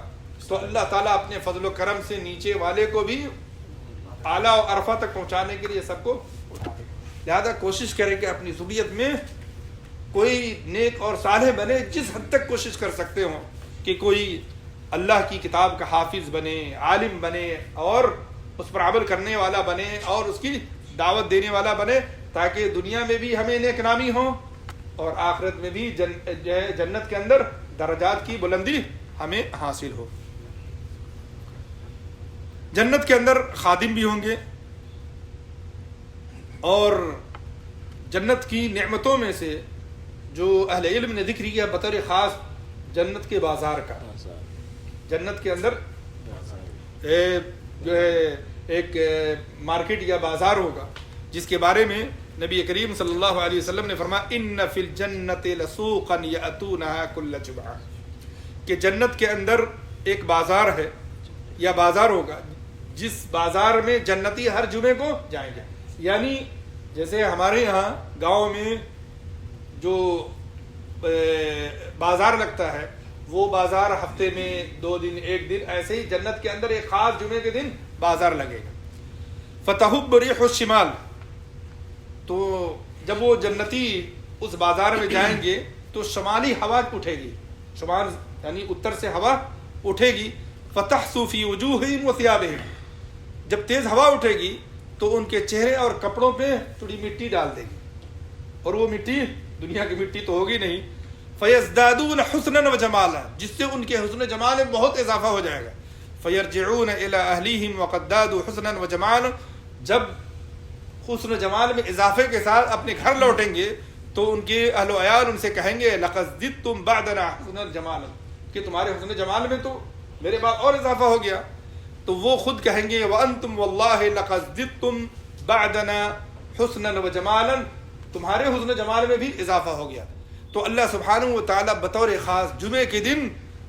تو اللہ تعالیٰ اپنے فضل و کرم سے نیچے والے کو بھی اعلیٰ اور عرفہ تک پہنچانے کے لیے سب کو اٹھا دے گا۔ لہٰذا کوشش کریں کہ اپنی ذریت میں کوئی نیک اور صالح بنے، جس حد تک کوشش کر سکتے ہوں کہ کوئی اللہ کی کتاب کا حافظ بنے، عالم بنے، اور اس پر عمل کرنے والا بنے اور اس کی دعوت دینے والا بنے، تاکہ دنیا میں بھی ہمیں نیک نامی ہو اور آخرت میں بھی جنت کے اندر درجات کی بلندی ہمیں حاصل ہو۔ جنت کے اندر خادم بھی ہوں گے، اور جنت کی نعمتوں میں سے جو اہل علم نے ذکر کیا بطور خاص جنت کے بازار کا، جنت کے اندر جو ہے ایک مارکیٹ یا بازار ہوگا جس کے بارے میں نبی کریم صلی اللہ علیہ وسلم نے فرمایا ان فی الجنت لسوقا یاتونها کل جمعہ، کہ جنت کے اندر ایک بازار ہے یا بازار ہوگا جس بازار میں جنتی ہر جمعے کو جائیں گے. یعنی جیسے ہمارے یہاں گاؤں میں جو بازار لگتا ہے وہ بازار ہفتے میں 2 دن 1 دن، ایسے ہی جنت کے اندر ایک خاص جمعے کے دن بازار لگے گا. فتحب ریح الشمال، تو جب وہ جنتی اس بازار میں جائیں گے تو شمالی ہوا اٹھے گی، شمال یعنی اتر سے ہوا اٹھے گی. فتحسو فی وجوہہم وثیابہم، جب تیز ہوا اٹھے گی تو ان کے چہرے اور کپڑوں پہ تھوڑی مٹی ڈال دے گی، اور وہ مٹی دنیا کی مٹی تو ہوگی نہیں. فیزدادون حسنا وجمالا، جس سے ان کے حسن و جمال میں بہت اضافہ ہو جائے گا. فیرجعون الی اہلیہم وقد زادوا حسنا وجمالا، جب حسن و جمال میں اضافے کے ساتھ اپنے گھر لوٹیں گے تو ان کے اہل و عیال ان سے کہیں گے لقد زدتم بعدنا حسنا جمالا، کہ تمہارے حسن جمال میں تو میرے بعد اور اضافہ ہو گیا. تو وہ خود کہیں گے وانتم واللہ لقد زدتم بعدنا حسنا وجمالا، تمہارے حسن جمال میں بھی اضافہ ہو گیا. تو اللہ سبحانہ و تعالیٰ بطور خاص جمعے کے دن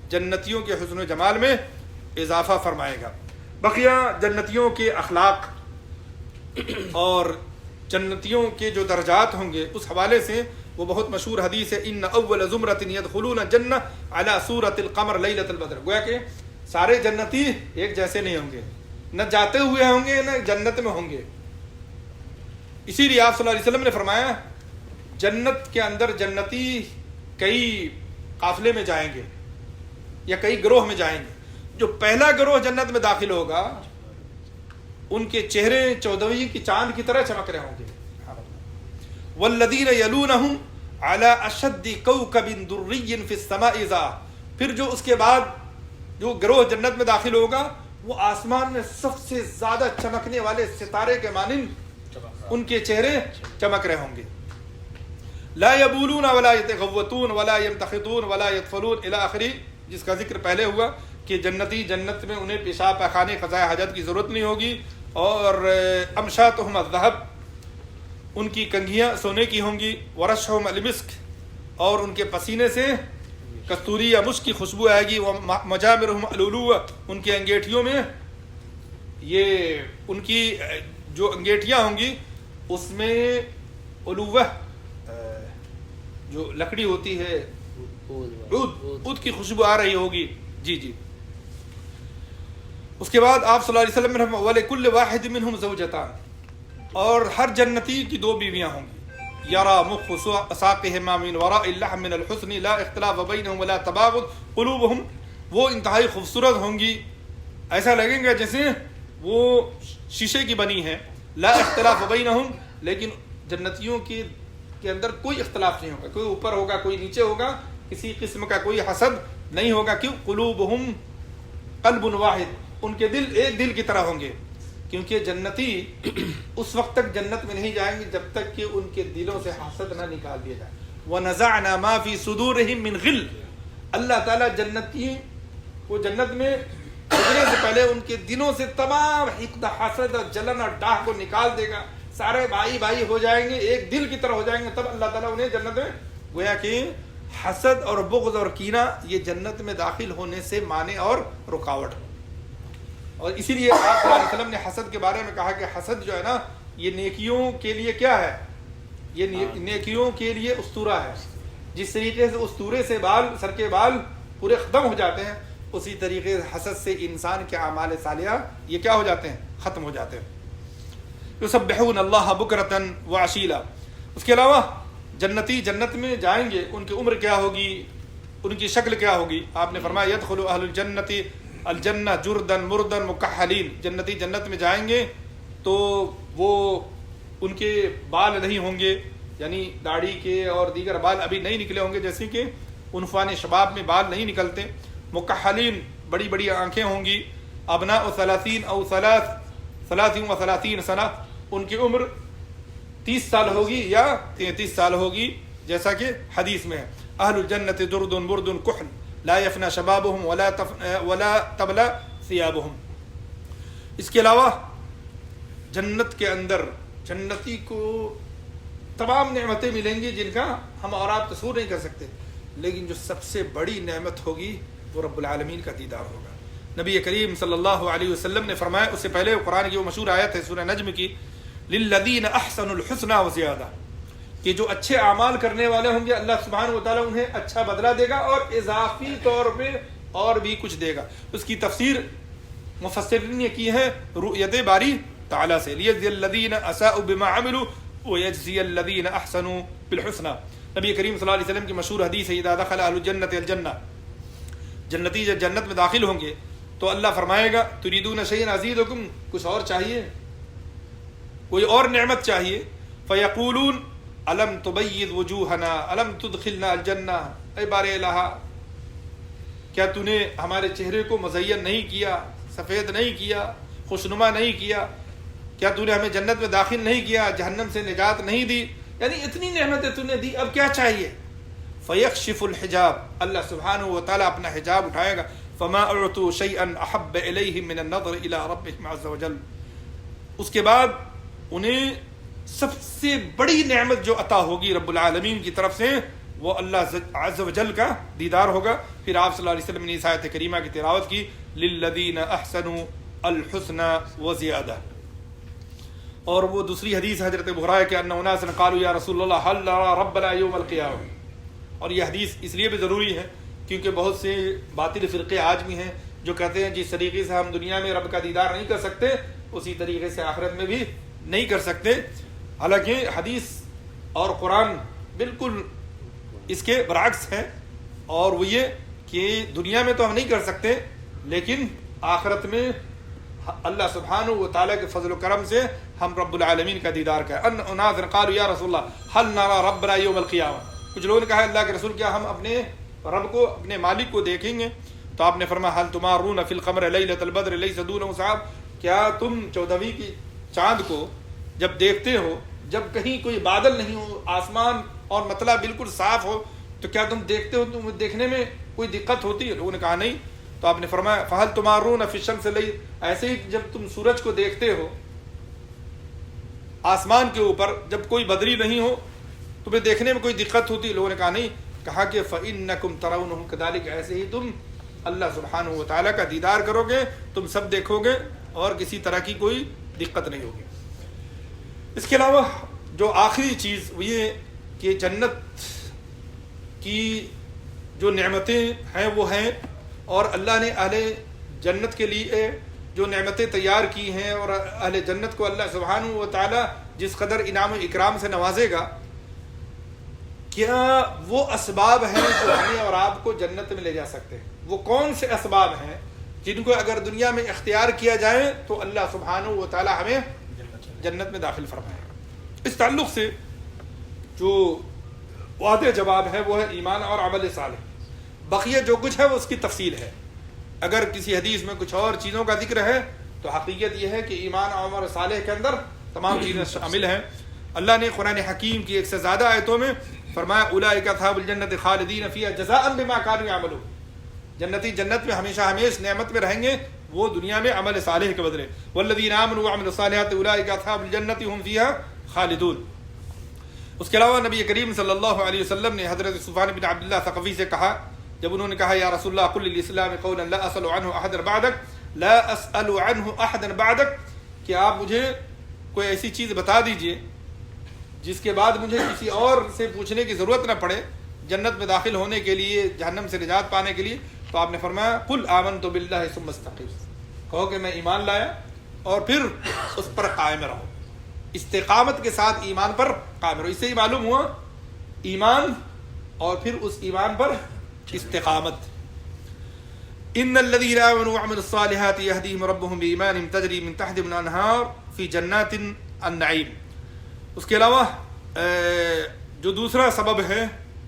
جنتیوں کے حسن و جمال میں اضافہ فرمائے گا. بقیہ جنتیوں کے اخلاق اور جنتیوں کے جو درجات ہوں گے اس حوالے سے وہ بہت مشہور حدیث ہے ان اول زمرۃ يدخلون الجنہ علی صورۃ القمر لیلۃ البدر. گویا کہ سارے جنتی ایک جیسے نہیں ہوں گے، نہ جاتے ہوئے ہوں گے نہ جنت میں ہوں گے. اسی لیے آپ صلی اللہ علیہ وسلم نے فرمایا جنت کے اندر جنتی کئی قافلے میں جائیں گے یا کئی گروہ میں جائیں گے. جو پہلا گروہ جنت میں داخل ہوگا ان کے چہرے 14ویں کی چاند کی طرح چمک رہے ہوں گے. والذین یلونہم علی اشد کوکب دری فی السماء ذا، پھر جو اس کے بعد جو گروہ جنت میں داخل ہوگا وہ آسمان میں سب سے زیادہ چمکنے والے ستارے کے مانند ان کے چہرے چمک رہے ہوں گے. لا یبولون ولا یتغوطون ولا یمتخطون ولا یدفلون الی آخری، جس کا ذکر پہلے ہوا کہ جنتی جنت میں انہیں پیشاب پاخانے قضاء حاجت کی ضرورت نہیں ہوگی. اور امشاتہم الذہب، ان کی کنگھیاں سونے کی ہوں گی. ورشہم المسک، اور ان کے پسینے سے کستوری یا مشک کی خوشبو آئے گی. ومجامرہم الولو، ان کے انگیٹھیوں میں یہ ان کی جو انگیٹھیاں ہوں گی اس میں علوہ جو لکڑی ہوتی ہے عود کی خوشبو آ رہی ہوگی. جی اس کے بعد آپ صلی اللہ علیہ وسلم نے وَلِكُلِّ وَاحِدٍ مِّنْهُمْ زَوْجَتَانِ، اور ہر جنتی کی 2 بیویاں ہوں گی. یَرَى مُخُّ سَاقِهِمَا مِنْ وَرَاءِ اللَّحْمِ مِنَ الْحُسْنِ لَا اخْتِلَافَ بَيْنَهُمْ وَلَا تَبَاغُض قُلُوبُهُمْ، وہ انتہائی خوبصورت ہوں گی، ایسا لگیں گا جیسے وہ شیشے کی بنی ہے. لا اختلاف بینہم، لیکن جنتیوں کے اندر کوئی اختلاف نہیں ہوگا، کوئی اوپر ہوگا کوئی نیچے ہوگا، کسی قسم کا کوئی حسد نہیں ہوگا. کیوں؟ قلوبہم قلب واحد، ان کے دل ایک دل کی طرح ہوں گے. کیونکہ جنتی اس وقت تک جنت میں نہیں جائیں گے جب تک کہ ان کے دلوں سے حسد نہ نکال دیا جائے. وَنَزَعْنَا مَا فِي صُدُورِهِم مِّن غِلٍّ، اللہ تعالیٰ جنتی کو جنت میں بھیجنے سے پہلے ان کے دلوں سے تمام حقد، حسد اور جلن اور ڈاہ کو نکال دے گا. سارے بھائی بھائی ہو جائیں گے، ایک دل کی طرح ہو جائیں گے. تب اللہ تعالیٰ انہیں جنت میں، گویا کہ حسد اور بغض اور کینہ یہ جنت میں داخل ہونے سے مانع اور رکاوٹ. اور اسی لیے آپ صلی اللہ علیہ وسلم نے حسد کے بارے میں کہا کہ حسد جو ہے نا یہ نیکیوں کے لیے کیا ہے، یہ نیکیوں کے لیے استورا ہے. جس طریقے سے استورے سے بال، سر کے بال پورے ختم ہو جاتے ہیں، اسی طریقے سے حسد سے انسان کے اعمال صالحہ یہ کیا ہو جاتے ہیں، ختم ہو جاتے ہیں. یسبحون اللہ بکرۃ وعشیلا. اس کے علاوہ جنتی جنت میں جائیں گے، ان کی عمر کیا ہوگی، ان کی شکل کیا ہوگی. آپ نے فرمایا یدخل اہل الجنت الجنہ جردن مردن مکحلین، جنتی جنت میں جائیں گے تو وہ ان کے بال نہیں ہوں گے، یعنی داڑھی کے اور دیگر بال ابھی نہیں نکلے ہوں گے، جیسے کہ عنفوان شباب میں بال نہیں نکلتے. مکحلین، بڑی بڑی آنکھیں ہوں گی. ابناء 30 او 33 سنہ، ان کی عمر 30 سال ہوگی یا 33 سال ہوگی، جیسا کہ حدیث میں ہے. اہل الجنت جرد مرد کحل لا یفنا شبابہم ولا تبلا ثیابہم۔ اس کے علاوہ جنت کے اندر جنتی کو تمام نعمتیں ملیں گی جن کا ہم اور آپ تصور نہیں کر سکتے، لیکن جو سب سے بڑی نعمت ہوگی وہ رب العالمین کا دیدار ہوگا۔ نبی کریم صلی اللہ علیہ وسلم نے فرمایا، اس سے پہلے قرآن کی وہ مشہور آیت ہے سورہ نجم کی، للذین احسنوا الحسنى وزیادہ، کہ جو اچھے اعمال کرنے والے ہوں گے اللہ سبحانہ و تعالیٰ انہیں اچھا بدلہ دے گا اور اضافی طور پہ اور بھی کچھ دے گا۔ اس کی تفسیر مفسرین نے کی ہے رؤیت باری تعالیٰ سے، لیجزی الذین اساءوا بما عملوا ویجزی الذین احسنوا بالحسنى۔ نبی کریم صلی اللہ علیہ وسلم کی مشہور حدیث ہے، اذا دخل اہل الجنۃ الجنہ، جنتی جب جنت میں داخل ہوں گے تو اللہ فرمائے گا تریدون شیئا ازیدکم، کچھ اور چاہیے، کوئی اور نعمت چاہیے؟ فیقولون الم تبید وجوہنا الم تدخلنا الجنہ، اے بار الہ کیا تو نے ہمارے چہرے کو مزین نہیں کیا، سفید نہیں کیا، خوشنما نہیں کیا، کیا تو نے ہمیں جنت میں داخل نہیں کیا، جہنم سے نجات نہیں دی، یعنی اتنی نعمتیں تو نے دی، اب کیا چاہیے؟ فیکشف الحجاب، اللہ سبحانہ و تعالیٰ اپنا حجاب اٹھائے گا، فما اعطوا شیئا احب الیہم من النظر الی ربہم عز وجل، اس کے بعد انہیں سب سے بڑی نعمت جو عطا ہوگی رب العالمین کی طرف سے وہ اللہ عز و جل کا دیدار ہوگا۔ پھر آپ صلی اللہ علیہ وسلم نے اس آیت کریمہ کی تلاوت کی، للذین احسنوا الحسنى وزیادہ۔ اور وہ دوسری حدیث حضرت بحرائے کہ ان اناسا قالوا یا رسول اللہ هل نرى ربنا یوم القیامہ، اور یہ حدیث اس لیے بھی ضروری ہے کیونکہ بہت سے باطل فرقے آج بھی ہیں جو کہتے ہیں جس طریقے سے ہم دنیا میں رب کا دیدار نہیں کر سکتے اسی طریقے سے آخرت میں بھی نہیں کر سکتے، حالانکہ حدیث اور قرآن بالکل اس کے برعکس ہے، اور وہ یہ کہ دنیا میں تو ہم نہیں کر سکتے لیکن آخرت میں اللہ سبحانہ و تعالیٰ کے فضل و کرم سے ہم رب العالمین کا دیدار کریں۔ ان اناس قالوا یا رسول اللہ هل نرى ربنا یوم القیامہ، کچھ لوگوں نے کہا اللہ کے رسول کیا ہم اپنے رب کو اپنے مالک کو دیکھیں گے؟ تو آپ نے فرمایا هل تمارون فی القمر لیلۃ البدر لیس دونه سحاب، کیا تم 14ویں کی چاند کو جب دیکھتے ہو جب کہیں کوئی بادل نہیں ہو، آسمان اور مطلع بالکل صاف ہو، تو کیا تم دیکھتے ہو تم دیکھنے میں کوئی دقت ہوتی ہے؟ لوگوں نے کہا نہیں۔ تو آپ نے فرمایا فہل تمارون فی الشمس لیل، ایسے ہی جب تم سورج کو دیکھتے ہو آسمان کے اوپر جب کوئی بدری نہیں ہو تمہیں دیکھنے میں کوئی دقت ہوتی ہے؟ لوگوں نے کہا نہیں۔ کہا کہ فَإِنَّكُمْ تَرَوْنَهُ كَذَلِكَ، ایسے ہی تم اللہ سبحانہ و تعالیٰ کا دیدار کرو گے، تم سب دیکھو گے اور کسی طرح کی کوئی دقت نہیں ہوگی۔ اس کے علاوہ جو آخری چیز وہ یہ کہ جنت کی جو نعمتیں ہیں وہ ہیں، اور اللہ نے اہل جنت کے لیے جو نعمتیں تیار کی ہیں اور اہل جنت کو اللہ سبحانہ و تعالیٰ جس قدر انعام و اکرام سے نوازے گا، کیا وہ اسباب ہیں جو ہمیں اور آپ کو جنت میں لے جا سکتے ہیں؟ وہ کون سے اسباب ہیں جن کو اگر دنیا میں اختیار کیا جائے تو اللہ سبحانہ و تعالیٰ ہمیں جنت میں داخل فرمائے گا؟ اس تعلق سے جو واضح جواب ہے وہ ہے ایمان اور عمل صالح، بقیہ جو کچھ ہے وہ اس کی تفصیل ہے۔ اگر کسی حدیث میں کچھ اور چیزوں کا ذکر ہے تو حقیقت یہ ہے کہ ایمان اور عمل صالح کے اندر تمام چیزیں شامل ہیں۔ اللہ نے قرآن حکیم کی ایک سے زیادہ آیتوں میں فرمایا اولئک اصحاب الجنت خالدین فیہا جزاء بما کانوا یعملون، جنتی جنت میں ہمیشہ ہمیش نعمت میں رہیں گے، وہ دنیا میں عمل صالح کے بدلے۔ والذین آمنوا وعملوا الصالحات اولئک اصحاب الجنت هم فیہا خالدون۔ اس کے علاوہ نبی کریم صلی اللہ علیہ وسلم نے حضرت صفوان بن عبداللہ ثقفی سے کہا جب انہوں نے کہا یا رسول اللہ قل للاسلام قولا لا اسأل عنہ احدا بعدک لا اسأل عنہ احدا بعدک، کہ آپ مجھے کوئی ایسی چیز بتا دیجئے جس کے بعد مجھے کسی اور سے پوچھنے کی ضرورت نہ پڑے جنت میں داخل ہونے کے لیے، جہنم سے نجات پانے کے لیے۔ تو آپ نے فرمایا قل آمنت باللہ ثم استقم، کہو کہ میں ایمان لایا اور پھر اس پر قائم رہو، استقامت کے ساتھ ایمان پر قائم رہو۔ اس سے ہی معلوم ہوا ایمان اور پھر اس ایمان پر استقامت۔ ان الذين آمنوا وعملوا الصالحات يهديهم ربهم بإيمانهم تجري من تحتهم الأنهار في جنات النعيم۔ اس کے علاوہ جو دوسرا سبب ہے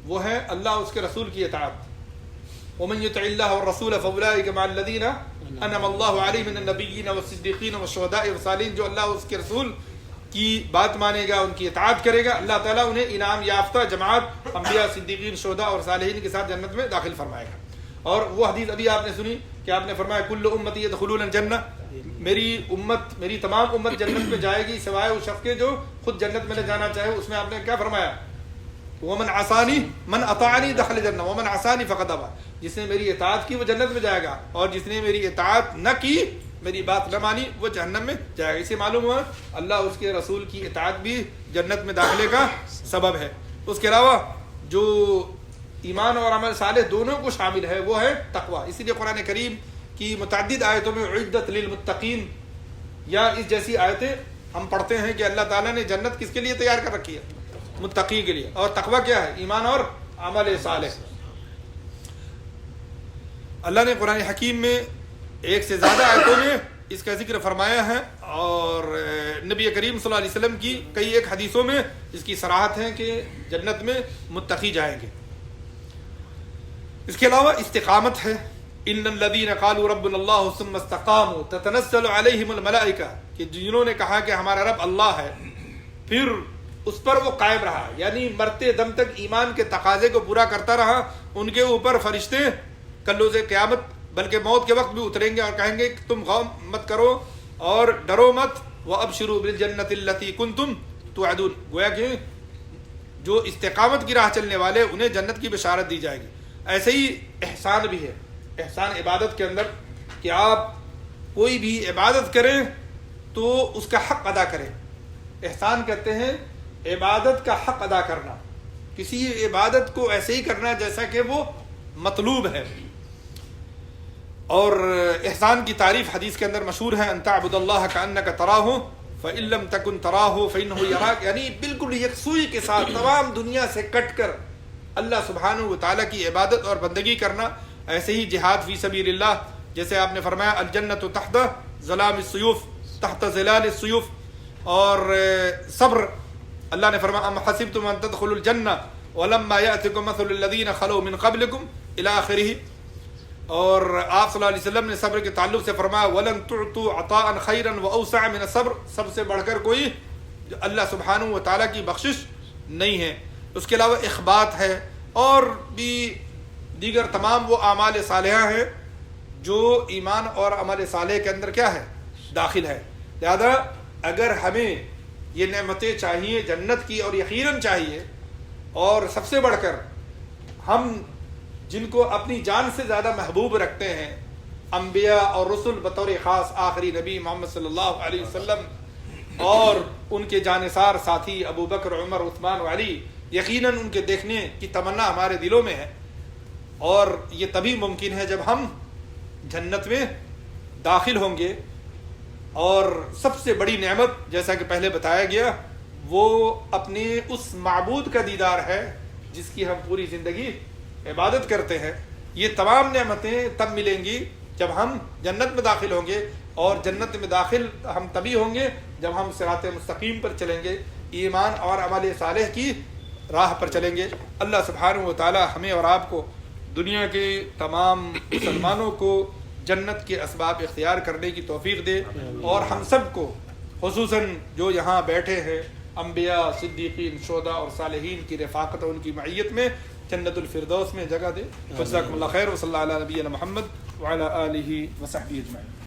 وہ ہے اللہ اس کے رسول کی اطاعت۔ ومن يطع الله والرسول فاولئك مع الذين انعم الله عليهم من النبيين والصديقين والشهداء والصالحين، جو اللہ اس کے رسول کی بات مانے گا، ان کی اطاعت کرے گا، اللہ تعالیٰ انہیں انعام یافتہ جماعت انبیاء، صدیقین، شہداء اور صالحین کے ساتھ جنت میں داخل فرمائے گا۔ اور وہ حدیث ابھی آپ نے سنی کہ آپ نے فرمایا کل امتی یدخلون الجنہ، میری امت، میری تمام امت جنت میں جائے گی سوائے اس شخص کے جو خود جنت میں نہ جانا چاہے۔ اس میں آپ نے کیا فرمایا؟ ومن عصانی من اطاعنی دخل الجنہ ومن عصانی فقد ابى، جس نے میری اطاعت کی وہ جنت میں جائے گا، اور جس نے میری اطاعت نہ کی، میری بات نہ مانی، وہ جہنم میں جائے گا۔ اسے معلوم ہوا اللہ اس کے رسول کی اطاعت بھی جنت میں داخلے کا سبب ہے۔ اس کے علاوہ جو ایمان اور عمل صالح دونوں کو شامل ہے وہ ہے تقوی۔ اسی لیے قرآن کریم کی متعدد آیتوں میں اعدت للمتقین یا اس جیسی آیتیں ہم پڑھتے ہیں کہ اللہ تعالیٰ نے جنت کس کے لیے تیار کر رکھی ہے؟ متقی کے لیے۔ اور تقوی کیا ہے؟ ایمان اور عمل صالح۔ اللہ نے قرآن حکیم میں ایک سے زیادہ آیتوں میں اس کا ذکر فرمایا ہے، اور نبی کریم صلی اللہ علیہ وسلم کی کئی ایک حدیثوں میں اس کی صراحت ہے کہ جنت میں متقی جائیں گے۔ اس کے علاوہ استقامت ہے، ان الذین قالوا ربنا اللہ ثم استقاموا تتنزل علیہم الملائکہ، کہ جنہوں نے کہا کہ ہمارا رب اللہ ہے پھر اس پر وہ قائم رہا، یعنی مرتے دم تک ایمان کے تقاضے کو پورا کرتا رہا، ان کے اوپر فرشتے کلوز قیامت بلکہ موت کے وقت بھی اتریں گے اور کہیں گے کہ تم غم مت کرو اور ڈرو مت، وَأَبْشِرُوا بِالْجَنَّةِ الَّتِي كُنْتُمْ تُوعَدُونَ، گویا کہ جو استقامت کی راہ چلنے والے انہیں جنت کی بشارت دی جائے گی۔ ایسے ہی احسان بھی ہے، احسان عبادت کے اندر کہ آپ کوئی بھی عبادت کریں تو اس کا حق ادا کریں۔ احسان کہتے ہیں عبادت کا حق ادا کرنا، کسی عبادت کو ایسے ہی کرنا جیسا کہ وہ مطلوب ہے۔ اور احسان کی تعریف حدیث کے اندر مشہور ہے، ان تعبد اللہ کأنک تراہ فإن لم تکن تراہ فإنہ یراک، یعنی بالکل یکسوئی کے ساتھ تمام دنیا سے کٹ کر اللہ سبحانہ و تعالیٰ کی عبادت اور بندگی کرنا۔ ایسے ہی جہاد فی سبیل اللہ، جیسے آپ نے فرمایا الجنت تحت ظلام السیوف، تحت ظلال السیوف، اور صبر، اللہ نے فرمایا ام حسبتم ان تدخلوا الجنہ ولما یأتکم مثل الذین خلوا من قبلکم الی آخرہ۔ اور آپ صلی اللہ علیہ وسلم نے صبر کے تعلق سے فرمایا وَلَن تُعْطُوا عَطَاءً خَيْرًا وَأَوْسَعَ مِنَ الصَّبْرِ، سب سے بڑھ کر کوئی اللہ سبحانہ و تعالیٰ کی بخشش نہیں ہے۔ اس کے علاوہ اخبات ہے اور بھی دیگر تمام وہ اعمال صالحہ ہیں جو ایمان اور عمل صالح کے اندر کیا ہے؟ داخل ہے۔ لہذا اگر ہمیں یہ نعمتیں چاہیے جنت کی، اور یقیناً چاہیے، اور سب سے بڑھ کر ہم جن کو اپنی جان سے زیادہ محبوب رکھتے ہیں، انبیاء اور رسل بطور خاص آخری نبی محمد صلی اللہ علیہ وسلم اور ان کے جانثار ساتھی ابو بکر، عمر، عثمان و علی، یقیناً ان کے دیکھنے کی تمنا ہمارے دلوں میں ہے، اور یہ تبھی ممکن ہے جب ہم جنت میں داخل ہوں گے۔ اور سب سے بڑی نعمت جیسا کہ پہلے بتایا گیا وہ اپنے اس معبود کا دیدار ہے جس کی ہم پوری زندگی عبادت کرتے ہیں۔ یہ تمام نعمتیں تب ملیں گی جب ہم جنت میں داخل ہوں گے، اور جنت میں داخل ہم تبھی ہوں گے جب ہم صراط مستقیم پر چلیں گے، ایمان اور عمل صالح کی راہ پر چلیں گے۔ اللہ سبحانہ و تعالی ہمیں اور آپ کو، دنیا کے تمام مسلمانوں کو جنت کے اسباب اختیار کرنے کی توفیق دے، اور ہم سب کو خصوصاً جو یہاں بیٹھے ہیں انبیاء، صدیقین، شہداء اور صالحین کی رفاقت اور ان کی معیت میں جنت الفردوس میں جگہ دے۔ جزاکم اللہ خیر، وصلی اللہ علی نبینا محمد وعلی آلہ وصحبہ اجمعین۔